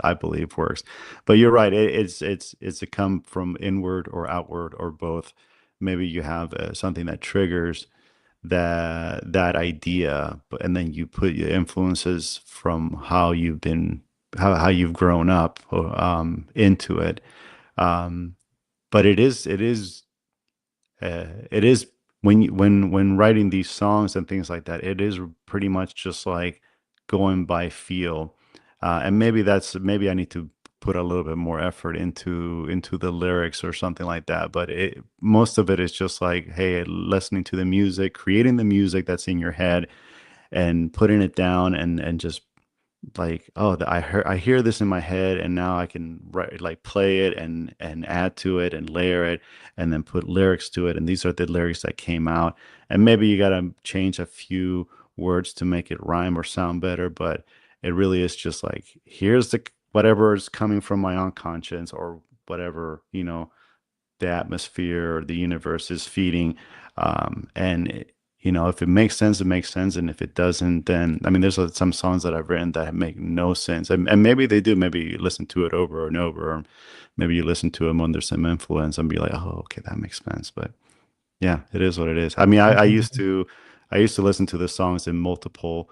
I believe works. But you're right. It's a come from inward or outward or both. Maybe you have something that triggers that idea, and then you put your influences from how you've been how you've grown up into it. Um, but it is when when writing these songs and things like that, it is pretty much just like going by feel. And maybe I need to put a little bit more effort into the lyrics or something like that. But most of it is just like, hey, listening to the music, creating the music that's in your head, and putting it down, and just like, oh, I hear this in my head, and now I can write, like play it, and add to it and layer it, and then put lyrics to it, and these are the lyrics that came out. And maybe you got to change a few words to make it rhyme or sound better, but it really is just like, here's the whatever is coming from my unconscious, or whatever, the atmosphere or the universe is feeding. And if it makes sense, it makes sense. And if it doesn't, then, I mean, there's some songs that I've written that make no sense. And maybe they do. Maybe you listen to it over and over, or maybe you listen to them under some influence and be like, oh, okay, that makes sense. But yeah, it is what it is. I mean, I used to listen to the songs in multiple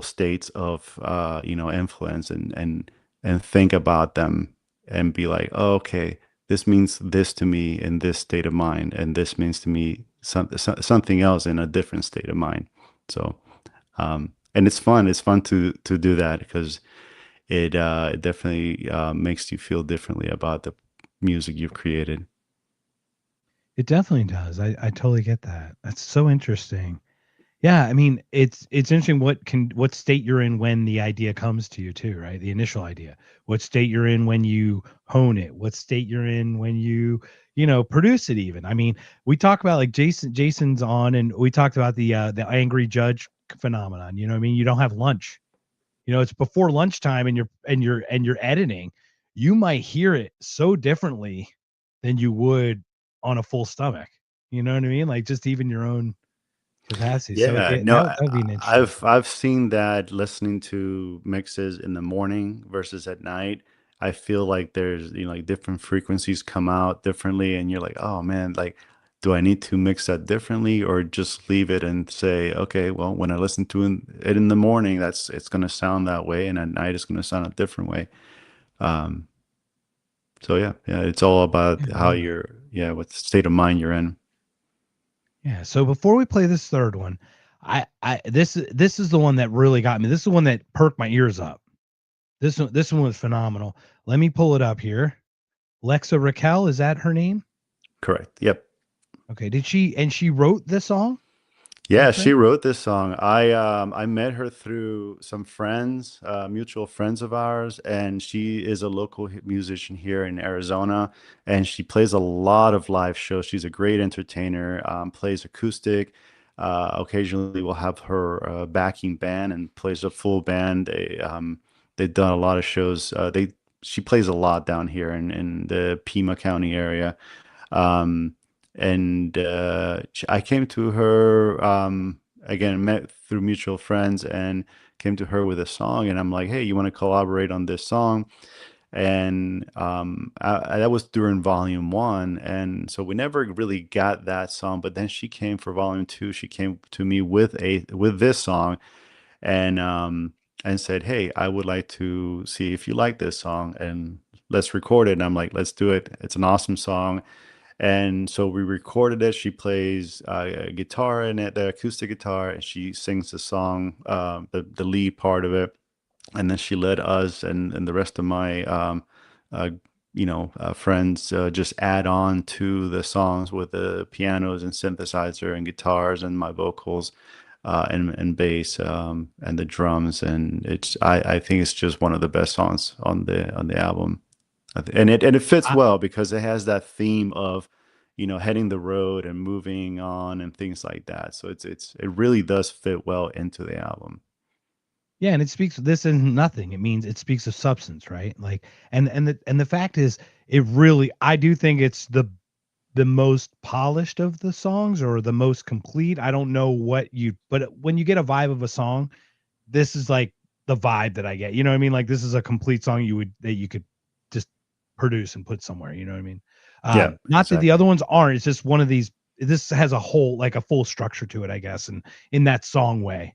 states of, influence, and think about them and be like, oh, okay, this means this to me in this state of mind, and this means to me something else in a different state of mind. So, and it's fun. It's fun to do that, because it definitely makes you feel differently about the music you've created. It definitely does. I totally get that. That's so interesting. Yeah, I mean, it's interesting what state you're in when the idea comes to you too, right? The initial idea. What state you're in when you hone it. What state you're in when you produce it even. I mean, we talk about like Jason's on, and we talked about the angry judge phenomenon, you know what I mean? You don't have lunch. It's before lunchtime, and you're editing. You might hear it so differently than you would on a full stomach. You know what I mean? Like just even your own capacity. So Yeah, no, that would be an interesting. I've seen that listening to mixes in the morning versus at night. I feel like there's, like different frequencies come out differently, and you're like, oh man, like, do I need to mix that differently, or just leave it and say, okay, well, when I listen to it in the morning, it's going to sound that way, and at night it's going to sound a different way. Um, so yeah, it's all about how Yeah. what state of mind you're in. Yeah. So before we play this third one, this is the one that really got me. This is the one that perked my ears up. This one was phenomenal. Let me pull it up here. Lexa Raquel, is that her name? Correct. Yep. Okay. She wrote this song? Yeah, That's she right. wrote this song. I met her through some friends, mutual friends of ours, and she is a local musician here in Arizona, and she plays a lot of live shows. She's a great entertainer, plays acoustic. Occasionally, we'll have her backing band, and plays a full band. They've done a lot of shows. She plays a lot down here in the Pima County area. Um, and I came to her, again, met through mutual friends, and came to her with a song, and I'm like, hey, you want to collaborate on this song? and that was during volume 1, and so we never really got that song. But then she came for volume 2. She came to me with this song, and said, "Hey, I would like to see if you like this song, and let's record it." And I'm like, "Let's do it. It's an awesome song." And so we recorded it. She plays guitar in it, the acoustic guitar, and she sings the song, the lead part of it. And then she let us and the rest of my friends just add on to the songs with the pianos and synthesizer and guitars and my vocals, and bass, and the drums. And I think it's just one of the best songs on the album. And it fits well because it has that theme of, heading the road and moving on and things like that. So it really does fit well into the album. Yeah, and it speaks. This isn't nothing. It means it speaks of substance, right? Like, and the fact is, I do think it's the most polished of the songs, or the most complete. I don't know but when you get a vibe of a song, this is like the vibe that I get. You know what I mean? Like, this is a complete song that you could just produce and put somewhere. You know what I mean? Yeah, not that the exactly. other ones aren't. It's just one of these. This has a full structure to it, I guess, and in that song way.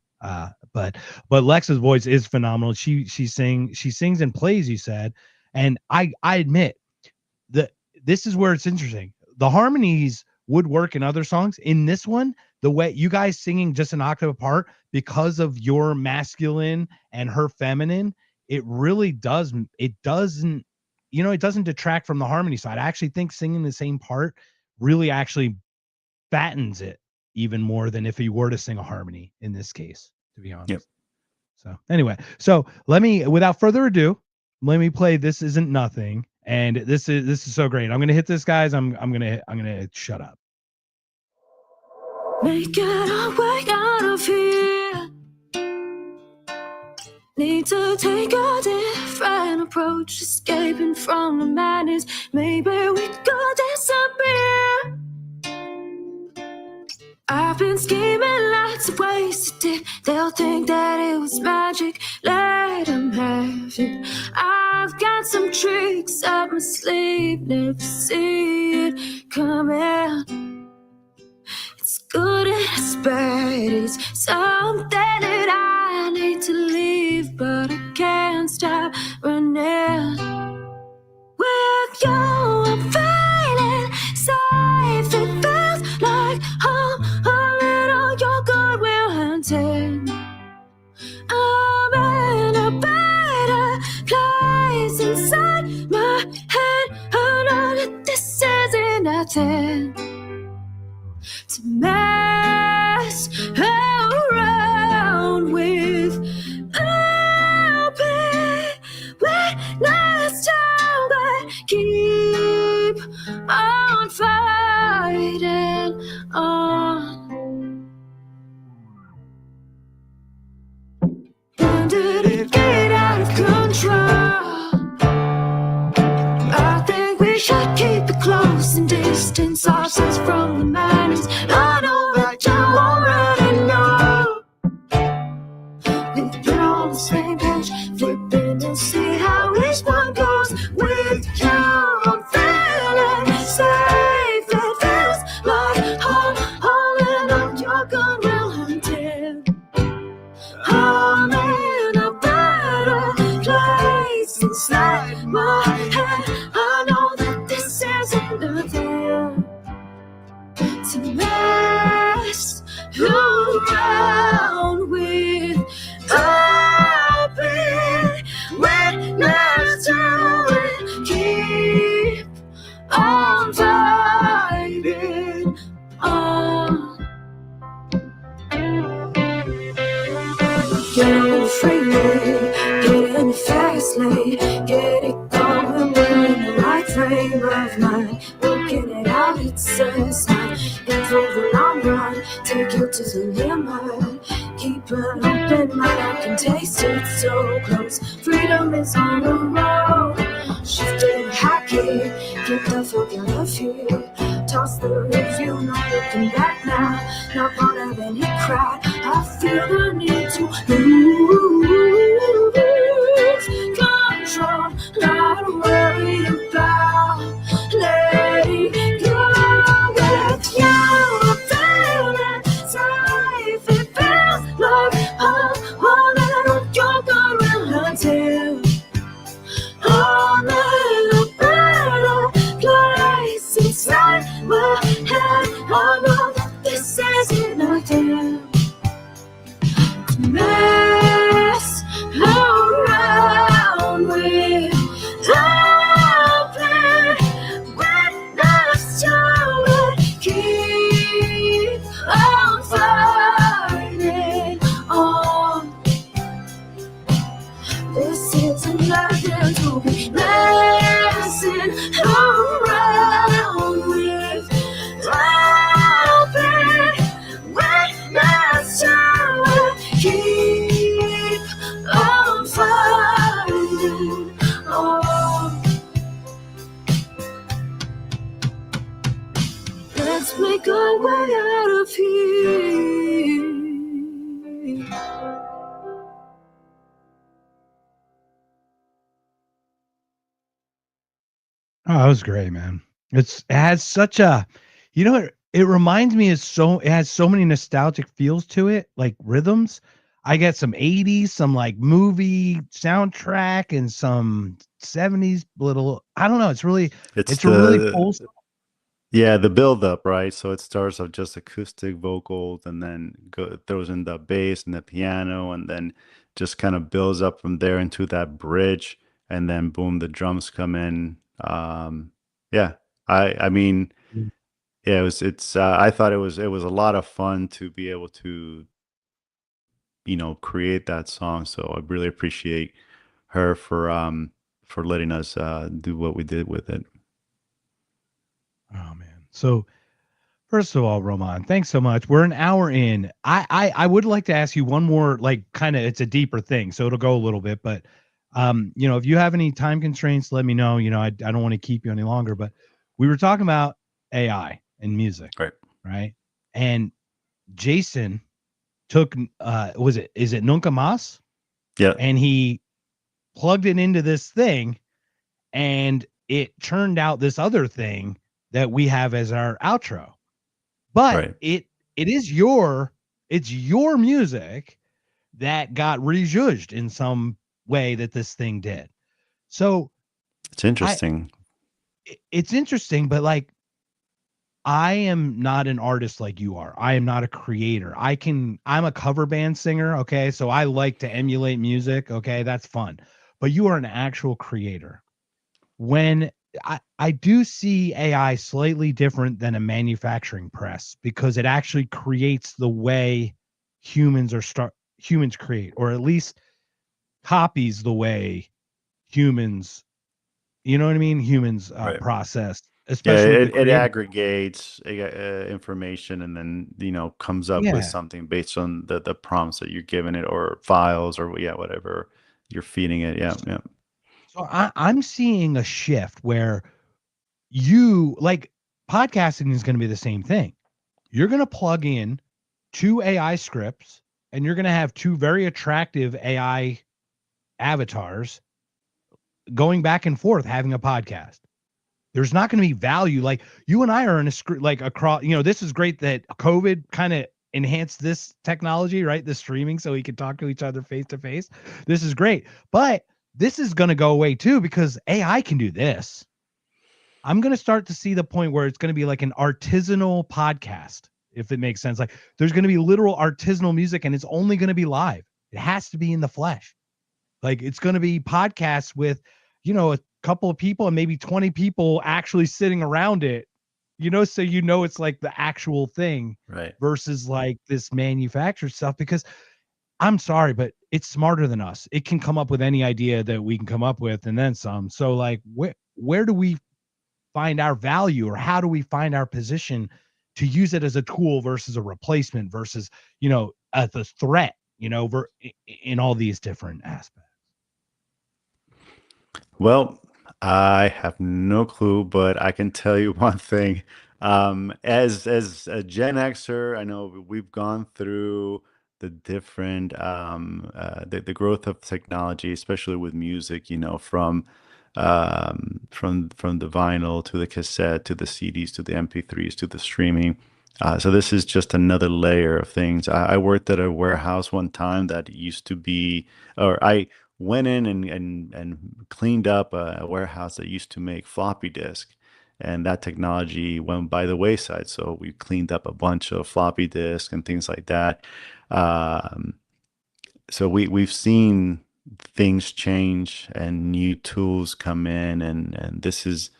But Lex's voice is phenomenal. She sings and plays, you said, and I admit that this is where it's interesting. The harmonies would work in other songs. In this one, the way you guys singing just an octave apart, because of your masculine and her feminine, it really does. It doesn't, it doesn't detract from the harmony side. I actually think singing the same part really actually fattens it even more than if he were to sing a harmony in this case, to be honest. Yep. So anyway, without further ado, let me play This Isn't Nothing. And this is so great. I'm going to hit this, guys. I'm going to shut up. Make it our way out of here. Need to take a different approach, escaping from the madness. Maybe we could disappear. I've been scheming lots of ways to dip. They'll think that it was magic. Let them have it. I've got some tricks up my sleeve. Never see it coming. It's good and it's bad. It's something that I need to leave, but I can't stop running. With you, I'm feeling safe. It feels like home. A little your goodwill hunting. I'm in a better place inside my head. I know that this isn't nothing to mess around with. I'll be witness to, but keep on fighting on. When did it get out of control? I think we should keep it close and distance ourselves from the madness. I know that you already know. We've been on the same page, flipping and see how each one goes. With you, I'm feeling safe. It feels like home, holding on your goodwill hunting. I'm in a better place inside my head. I know that this isn't nothing to mess around with. I'll be witness to it. Keep on fighting on. Get on the freeway, get in the fast lane, get it going, we're in the right frame of mind. Working it out, it says and for the long run, take you to the limit. Keep an open mind, I can taste it so close. Freedom is on the road. Shifting high gear, get the fuck out of here. Toss the review, no looking back now. Not part of any crowd. I feel the need to lose control. Not Oh, that was great, man. It has such a, it reminds me it has so many nostalgic feels to it, like rhythms. I get some 80s, some like movie soundtrack and some 70s little, I don't know. It's It's a really full. yeah, the build up, right? So it starts off just acoustic vocals and then throws in the bass and the piano and then just kind of builds up from there into that bridge and then boom, the drums come in. Yeah. I mean, yeah, I thought it was a lot of fun to be able to, create that song. So I really appreciate her for letting us do what we did with it. Oh man. So first of all, Roman, thanks so much. We're an hour in. I would like to ask you one more, like, kind of, it's a deeper thing, so it'll go a little bit. But, if you have any time constraints, let me know. I don't want to keep you any longer. But we were talking about AI and music, Right. right? And Jason took, is it Nunca Mas? Yeah. And he plugged it into this thing, and it turned out this other thing that we have as our outro. But Right. it's your music that got rejudged in some way that this thing did. So It's interesting. it's interesting, but like, I am not an artist like you are. I am not a creator. I'm a cover band singer. Okay. So I like to emulate music. Okay. That's fun. But you are an actual creator. When I do see AI slightly different than a manufacturing press, because it actually creates the way humans create, or at least copies the way humans, you know what I mean? Humans Right. process, Yeah, especially with the it creative. aggregates information and then comes up with Yeah. something based on the prompts that you're giving it or files or yeah, whatever you're feeding it. Yeah, yeah. So I'm seeing a shift where you like podcasting is going to be the same thing. You're going to plug in two AI scripts and you're going to have two very attractive AI avatars going back and forth having a podcast. There's not going to be value. Like, you and I are in a like across, this is great that COVID kind of enhanced this technology, right? The streaming, so we can talk to each other face to face. This is great. But this is going to go away too, because AI can do this. I'm going to start to see the point where it's going to be like an artisanal podcast, if it makes sense. Like, there's going to be literal artisanal music and it's only going to be live. It has to be in the flesh. Like, it's going to be podcasts with, a couple of people and maybe 20 people actually sitting around it, so it's like the actual thing, Right. versus like this manufactured stuff. Because I'm sorry, but it's smarter than us. It can come up with any idea that we can come up with and then some. So like, where do we find our value, or how do we find our position to use it as a tool versus a replacement versus, as a threat, in all these different aspects? Well, I have no clue, but I can tell you one thing. As a Gen Xer, I know we've gone through the different the growth of technology, especially with music. From the vinyl to the cassette to the CDs to the MP3s to the streaming. So this is just another layer of things. I worked at a warehouse one time that used to be, or I went in and cleaned up a warehouse that used to make floppy disk, and that technology went by the wayside. So we cleaned up a bunch of floppy disk and things like that. Um, so we've seen things change and new tools come in, and this is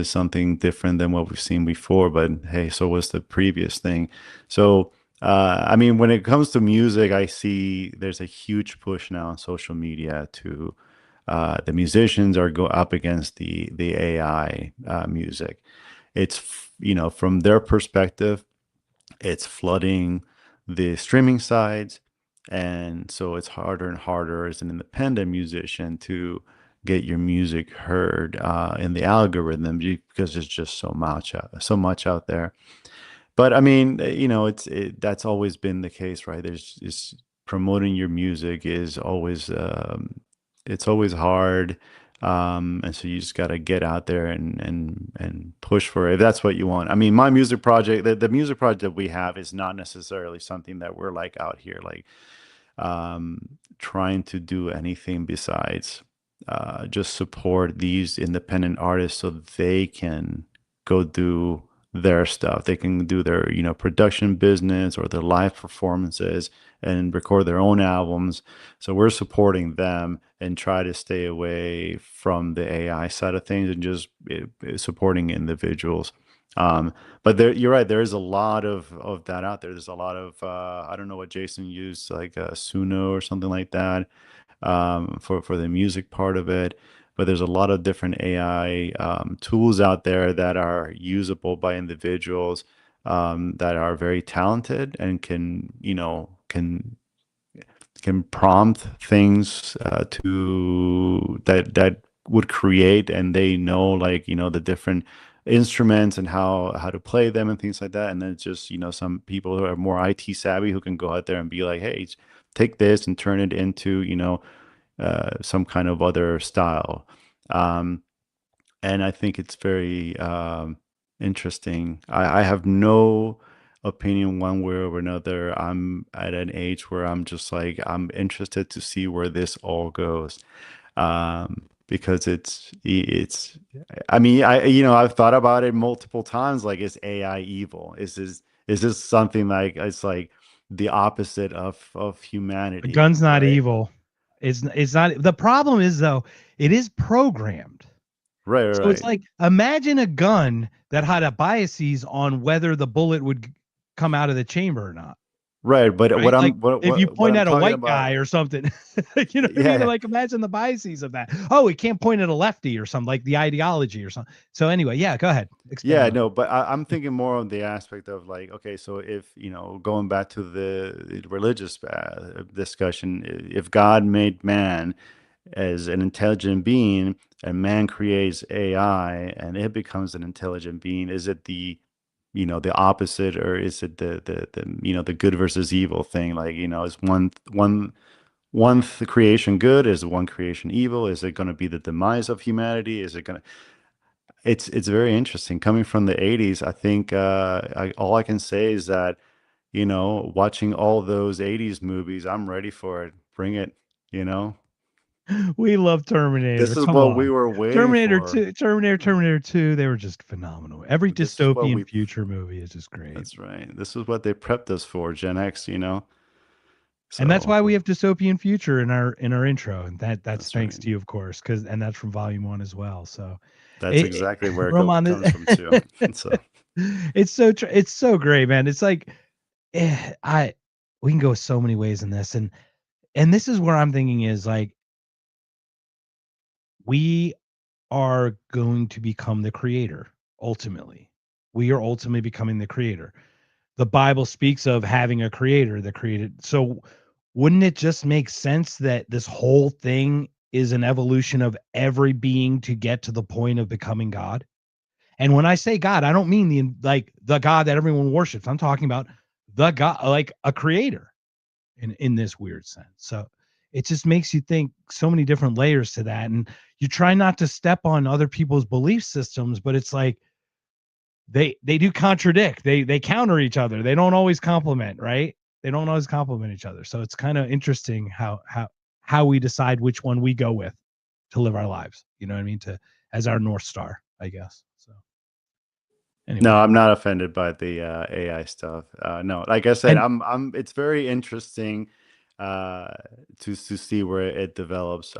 something different than what we've seen before. But hey, so was the previous thing. So I mean, when it comes to music, I see there's a huge push now on social media to the musicians are go up against the AI music. From their perspective, it's flooding the streaming sides, and so it's harder and harder as an independent musician to get your music heard in the algorithm because there's just so much out there. But I mean, that's always been the case, right? Promoting your music is always it's always hard. And so you just got to get out there and push for it if that's what you want. I mean, my music project, the music project that we have is not necessarily something that we're like out here like trying to do anything besides just support these independent artists so they can go do their stuff. They can do their, production business or their live performances and record their own albums. So we're supporting them and try to stay away from the AI side of things and just supporting individuals. But you're right. There is a lot of that out there. There's a lot of I don't know what Jason used, like Suno or something like that, for the music part of it. But there's a lot of different AI tools out there that are usable by individuals that are very talented and can prompt things to that would create, and they know, like, the different instruments and how to play them and things like that. And then it's just, some people who are more IT savvy who can go out there and be like, hey, take this and turn it into, some kind of other style. And I think it's very interesting. I have no opinion one way or another. I'm at an age where I'm just like, I'm interested to see where this all goes. Because I mean, I've thought about it multiple times. Like, is AI evil? Is this something like, it's like the opposite of The humanity, gun's not right? evil. It's not. The problem is, though, it is programmed. Right, right, So it's right. like, imagine a gun that had a biases on whether the bullet would come out of the chamber or not. Right, but Right? Like, if you what point I'm at a talking white guy about, or something, you know what I mean? yeah, Like, imagine the biases of that. Oh, it can't point at a lefty or something, like the ideology or something. So anyway, yeah, go ahead. Expand yeah, on no, but I'm thinking more on the aspect of, like, okay, so if, going back to the religious discussion, if God made man as an intelligent being and man creates AI and it becomes an intelligent being, is it the opposite, or is it the good versus evil thing? Like, is one creation good? Is one creation evil? Is it going to be the demise of humanity? Is it going to It's very interesting coming from the 80s. I think all I can say is that, watching all those 80s movies, I'm ready for it. Bring it, you know. it. We love Terminator. This is Come what we on. were waiting Terminator for. 2, Terminator 2, they were just phenomenal. Every This is what dystopian we future movie is just great. That's right. This is what they prepped us for, Gen X. And that's So why we have dystopian future in our intro, and that's that's thanks right. to you, of course, and that's from volume 1 as well. So That's exactly where it Roman, comes from too. So it's so great, man. It's like, I we can go so many ways in this, and this is where I'm thinking is like, we are going to become the creator ultimately. We are ultimately becoming the creator. The Bible speaks of having a creator that created. So wouldn't it just make sense that this whole thing is an evolution of every being to get to the point of becoming God? And when I say God, I don't mean the God that everyone worships. I'm talking about the God, like a creator in this weird sense. So it just makes you think so many different layers to that. And you try not to step on other people's belief systems, but it's like they do contradict. They counter each other. They don't always complement, right? They don't always complement each other. So it's kind of interesting how we decide which one we go with to live our lives. You know what I mean? To as our North Star, I guess. So no, anyway. I'm not offended by the AI stuff. No, like I said, And It's very interesting to see where it develops.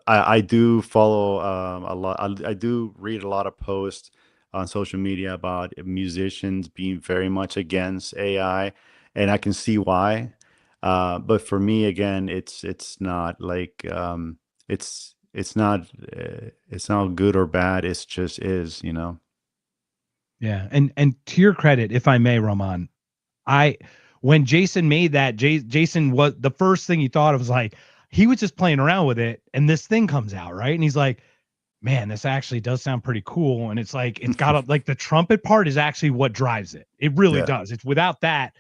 I do follow a lot. I do read a lot of posts on social media about musicians being very much against AI, and I can see why. But for me, again, it's not like it's not good or bad. It's just is. yeah, and to your credit, if I may, Roman, I when Jason made that, Jason, was the first thing he thought of was like, he was just playing around with it, and this thing comes out, right? And he's like, man, this actually does sound pretty cool. And it's like, it's got like the trumpet part is actually what drives it. It really Yeah. does. It's without that,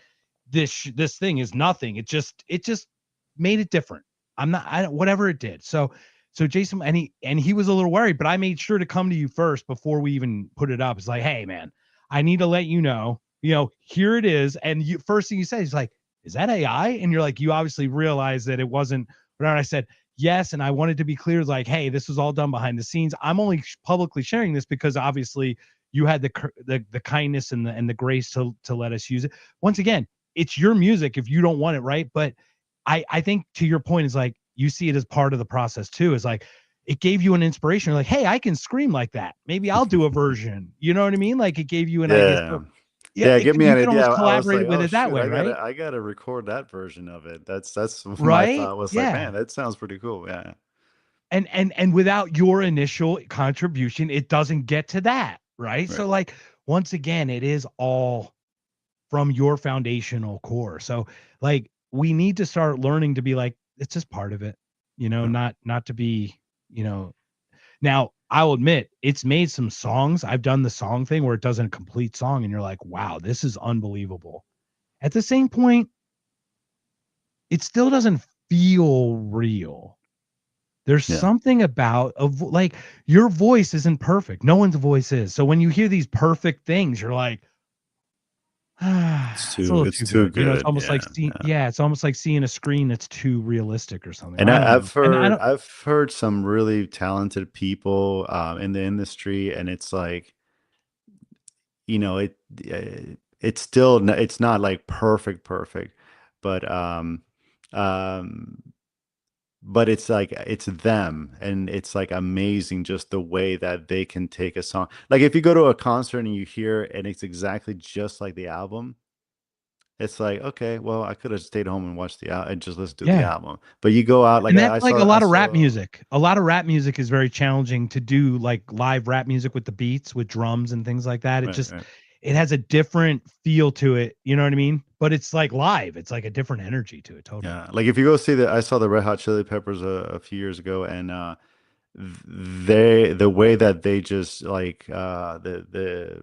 this thing is nothing. It just made it different. I'm not, I don't, whatever it did. So So Jason, and he was a little worried, but I made sure to come to you first before we even put it up. It's like, hey man, I need to let you know, here it is. And you first thing you say is like, is that AI? And you're like, you obviously realize that it wasn't. But I said, yes. And I wanted to be clear, like, hey, this was all done behind the scenes. I'm only publicly sharing this because obviously you had the kindness and the grace to let us use it. Once again, it's your music if you don't want it, right? But I think to your point is like, you see it as part of the process too. Is like, it gave you an inspiration. You're like, hey, I can scream like that. Maybe I'll do a version. You know what I mean? Like it gave you an idea. Yeah. So yeah, Yeah, give me you an can idea. almost I was collaborate like, with oh it that shoot, way, right? I gotta record that version of it. That's my Right? thought was like, Yeah. man, that sounds pretty cool. Yeah. And without your initial contribution, it doesn't get to that, right? Right. So like once again, it is all from your foundational core. So like we need to start learning to be like, it's just part of it, Yeah. not to be, now I'll admit it's made some songs. I've done the song thing where it does a complete song and you're like, wow, this is unbelievable. At the same point, it still doesn't feel real. There's Yeah. something about like your voice isn't perfect. No one's voice is. So when you hear these perfect things, you're like, it's a little It's too too good. It's good. almost like Yeah. seeing, Yeah. yeah, it's almost like seeing a screen that's too realistic or something. And I don't know. And I don't, I've heard some really talented people in the industry, and it's like, it's still it's not like perfect, but um but it's like it's them, and it's like amazing just the way that they can take a song. Like if you go to a concert and you hear and it's exactly just like the album, it's like, okay, well, I could have stayed home and watched the and just listened to the yeah. album. But you go out like And that's like a I lot of rap saw music. A lot of rap music is very challenging to do, like live rap music with the beats, with drums and things like that. right, right. It has a different feel to it. You know what I mean? But it's like live. It's like a different energy to it. Totally. Yeah, like if you go see I saw the Red Hot Chili Peppers a few years ago, and the way that they just like the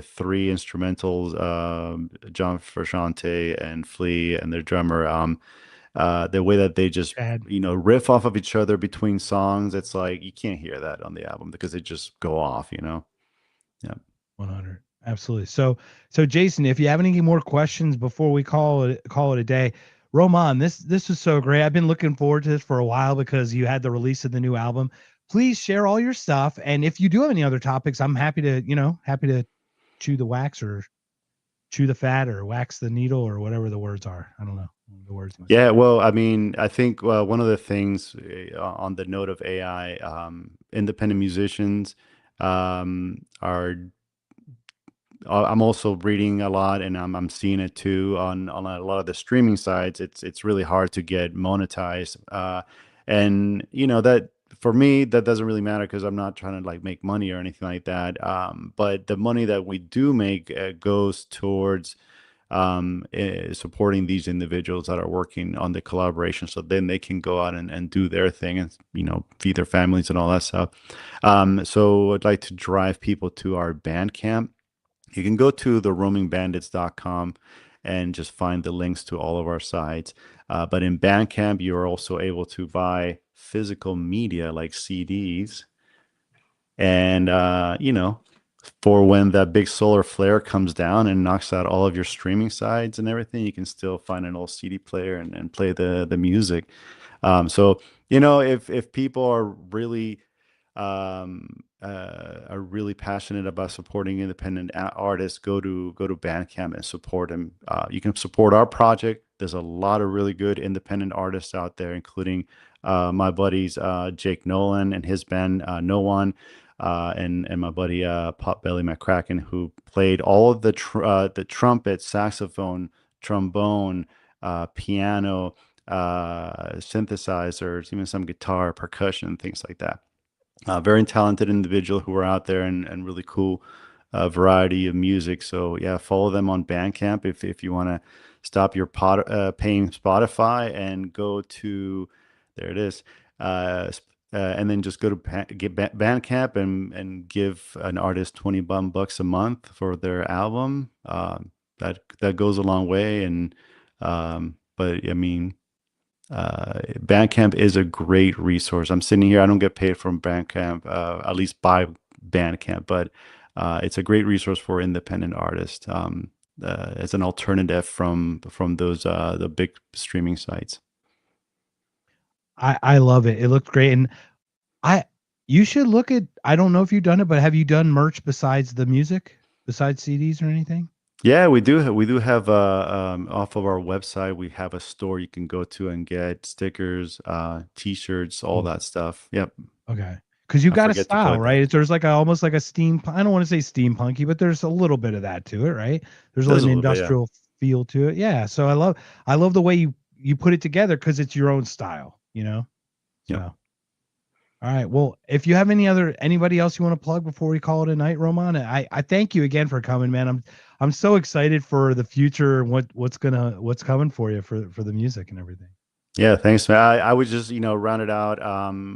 three instrumentals, John Frusciante and Flea and their drummer, the way that they just Chad. riff off of each other between songs, it's like you can't hear that on the album because they just go off. Yeah. 100. Absolutely. So Jason, if you have any more questions before we call it a day, Roman, this was so great. I've been looking forward to this for a while because you had the release of the new album. Please share all your stuff, and if you do have any other topics, I'm happy to chew the wax or chew the fat or wax the needle or whatever the words are. I don't know the words myself. Yeah, well, I mean, I think one of the things on the note of AI, independent musicians are. I'm also reading a lot, and I'm seeing it too on a lot of the streaming sites. It's really hard to get monetized, and that for me that doesn't really matter because I'm not trying to like make money or anything like that. But the money that we do make goes towards supporting these individuals that are working on the collaboration, so then they can go out and do their thing and feed their families and all that stuff. So I'd like to drive people to our Bandcamp. You can go to the roamingbandits.com and just find the links to all of our sites. But in Bandcamp, you're also able to buy physical media like CDs. And, for when that big solar flare comes down and knocks out all of your streaming sites and everything, you can still find an old CD player and play the music. So, if people are really passionate about supporting independent artists, go to Bandcamp and support them. You can support our project. There's a lot of really good independent artists out there, including my buddies Jake Nolan and his band No One, and my buddy Potbelly McCracken, who played all of the trumpet, saxophone, trombone, piano, synthesizers, even some guitar, percussion, things like that. Very talented individual who are out there and really cool variety of music. So yeah, follow them on Bandcamp if you want to stop your paying Spotify and go to there it is, and then just go to Bandcamp and give an artist $20 a month for their album. That goes a long way. And but I mean, Bandcamp is a great resource. I'm sitting here, I don't get paid from Bandcamp, at least by Bandcamp, but it's a great resource for independent artists. As an alternative from those the big streaming sites. I love it. It looked great, and I you should look at. I don't know if you've done it, but have you done merch besides the music, besides CDs or anything? Yeah, we do. We do have off of our website. We have a store you can go to and get stickers, T-shirts, all Cool. that stuff. Yep. Okay. Because you I got a forget to style, plug that. right? There's like almost like a steam. I don't want to say steampunky, but there's a little bit of that to it, right? There's like There's a an little bit, yeah. industrial feel to it. Yeah. So I love the way you put it together because it's your own style, you know. Yep. So. All right. Well, if you have anybody else you want to plug before we call it a night, Roman, I thank you again for coming, man. I'm so excited for the future, what's coming for you for the music and everything. Yeah, thanks, man. I would just, round it out.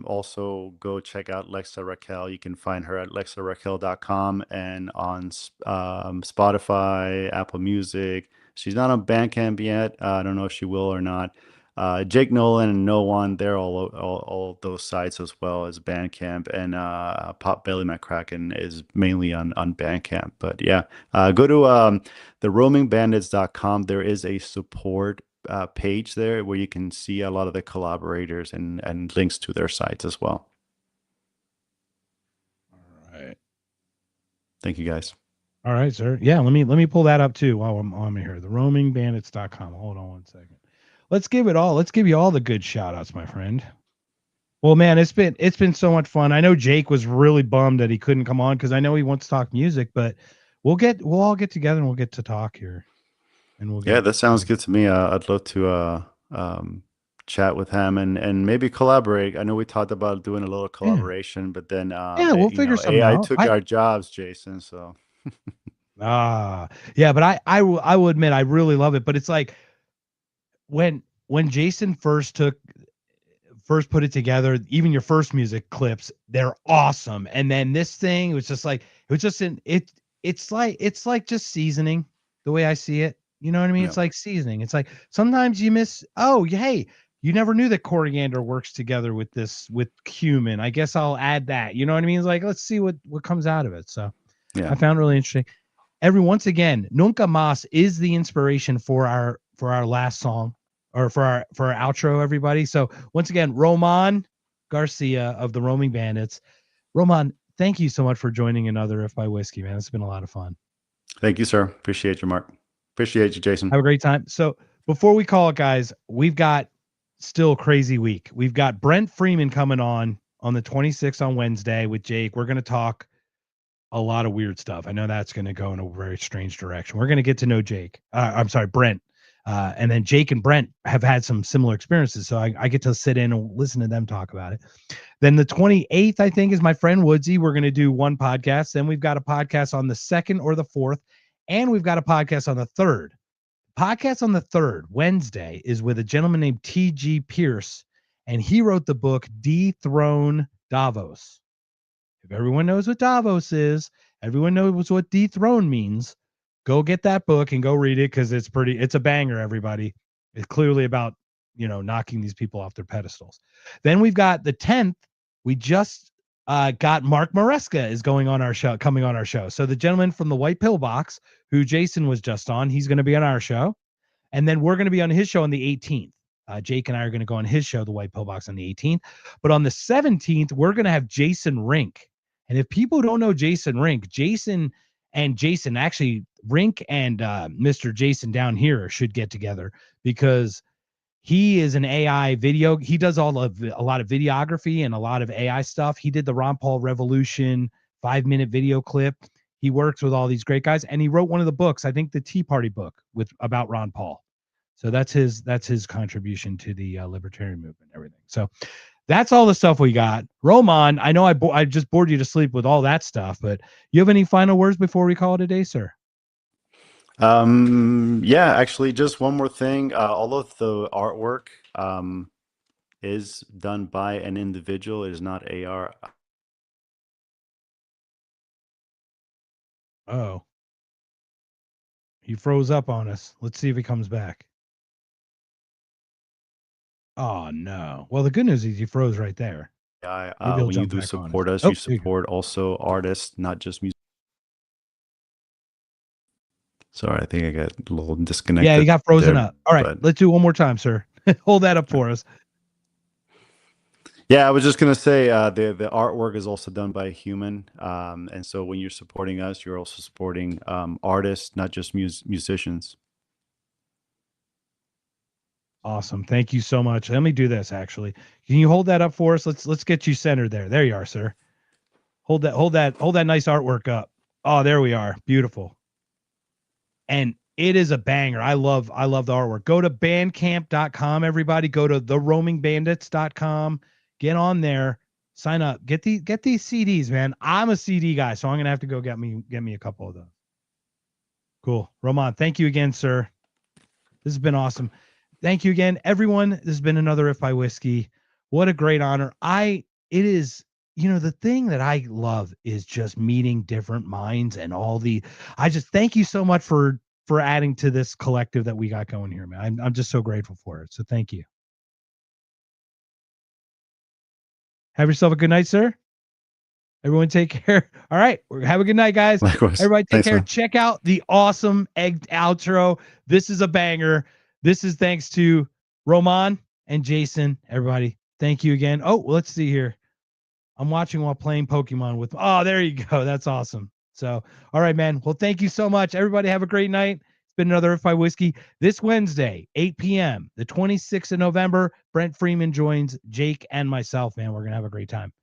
Also go check out Lexa Raquel. You can find her at lexaraquel.com and on Spotify, Apple Music. She's not on Bandcamp yet. I don't know if she will or not. Jake Nolan and No One, they're all those sites as well as Bandcamp, and Pop Belly McCracken is mainly on Bandcamp. But yeah, go to the roamingbandits.com. There is a support page there where you can see a lot of the collaborators and links to their sites as well. All right. Thank you, guys. All right, sir. Yeah, let me pull that up too while I'm on here. The roamingbandits.com. Hold on one second. Let's give you all the good shout outs, my friend. Well, man, it's been so much fun. I know Jake was really bummed that he couldn't come on because I know he wants to talk music, but we'll all get together and we'll get to talk here. And we'll Yeah, get that sounds good to me. I'd love to chat with him and maybe collaborate. I know we talked about doing a little collaboration, but then we'll figure something AI out. took our jobs, Jason. So Yeah, but I will admit I really love it. But it's like when Jason first put it together, even your first music clips, they're awesome. And then this thing was just like it was just it's like just seasoning the way I see it. You know what I mean? yeah, It's like seasoning. It's like sometimes you miss, oh, hey, you never knew that coriander works together with cumin. I guess I'll add that. You know what I mean? It's like, let's see what comes out of it. So yeah. I found it really interesting. Once again, Nunca Mas is the inspiration for our last song or for our outro, everybody. So once again, Roman Garcia of the Roaming Bandits. Roman, thank you so much for joining another If by Whiskey, man. It's been a lot of fun. Thank you, sir. Appreciate you, Mark. Appreciate you, Jason. Have a great time. So before we call it, guys, we've got still a crazy week. We've got Brent Freeman coming on the 26th on Wednesday with Jake. We're going to talk a lot of weird stuff. I know that's going to go in a very strange direction. We're going to get to know Brent. And then Jake and Brent have had some similar experiences. So I get to sit in and listen to them talk about it. Then the 28th, I think, is my friend Woodsy. We're going to do one podcast. Then we've got a podcast on the 2nd or the 4th. And we've got a podcast on the 3rd. Podcast on the 3rd, Wednesday, is with a gentleman named T.G. Pierce. And he wrote the book Dethrone Davos. If everyone knows what Davos is, everyone knows what dethrone means. Go get that book and go read it because it's a banger, everybody. It's clearly about, knocking these people off their pedestals. Then we've got the 10th. We just got Mark Maresca is coming on our show. So the gentleman from the White Pillbox, who Jason was just on, he's going to be on our show. And then we're going to be on his show on the 18th. Jake and I are going to go on his show, The White Pillbox, on the 18th. But on the 17th, we're going to have Jason Rink. And if people don't know Jason Rink, actually, Rink and Mr. Jason down here should get together because he is an AI video. He does a lot of videography and a lot of AI stuff. He did the Ron Paul Revolution 5-minute video clip. He works with all these great guys, and he wrote one of the books, I think the Tea Party book about Ron Paul. So that's his contribution to the libertarian movement and everything. So that's all the stuff we got. Roman, I know I just bored you to sleep with all that stuff, but you have any final words before we call it a day, sir? Yeah, actually, just one more thing. All of the artwork is done by an individual. It is not AR. Oh, he froze up on us. Let's see if he comes back. Oh no. Well, the good news is you froze right there. Yeah, Maybe he'll when you jump do back on support us. us, you There you go. support also artists, not just music. Sorry, I think I got a little disconnected. Yeah, you got frozen there, up. All right, but let's do it one more time, sir. Hold that up for us. yeah, I was just gonna say the artwork is also done by a human, and so when you're supporting us, you're also supporting artists, not just musicians. Awesome. Thank you so much. Let me do this actually. Can you hold that up for us? Let's get you centered there. There you are, sir. Hold that nice artwork up. Oh, there we are. Beautiful. And it is a banger. I love the artwork. Go to bandcamp.com, everybody. Go to theroamingbandits.com. Get on there. Sign up. Get these CDs, man. I'm a CD guy, so I'm gonna have to go get me a couple of those. Cool. Roman, thank you again, sir. This has been awesome. Thank you again, everyone. This has been another If by Whiskey. What a great honor. It is, the thing that I love is just meeting different minds and I just thank you so much for adding to this collective that we got going here, man. I'm just so grateful for it. So thank you. Have yourself a good night, sir. Everyone take care. All right. Have a good night, guys. Likewise. Everybody take Thanks, care. man. Check out the awesome egg outro. This is a banger. This is thanks to Roman and Jason. Everybody, thank you again. Oh, let's see here. I'm watching while playing Pokemon with. Oh, there you go. That's awesome. So, all right, man. Well, thank you so much. Everybody have a great night. It's been another If by Whiskey. This Wednesday, 8 p.m., the 26th of November, Brent Freeman joins Jake and myself, man. We're going to have a great time.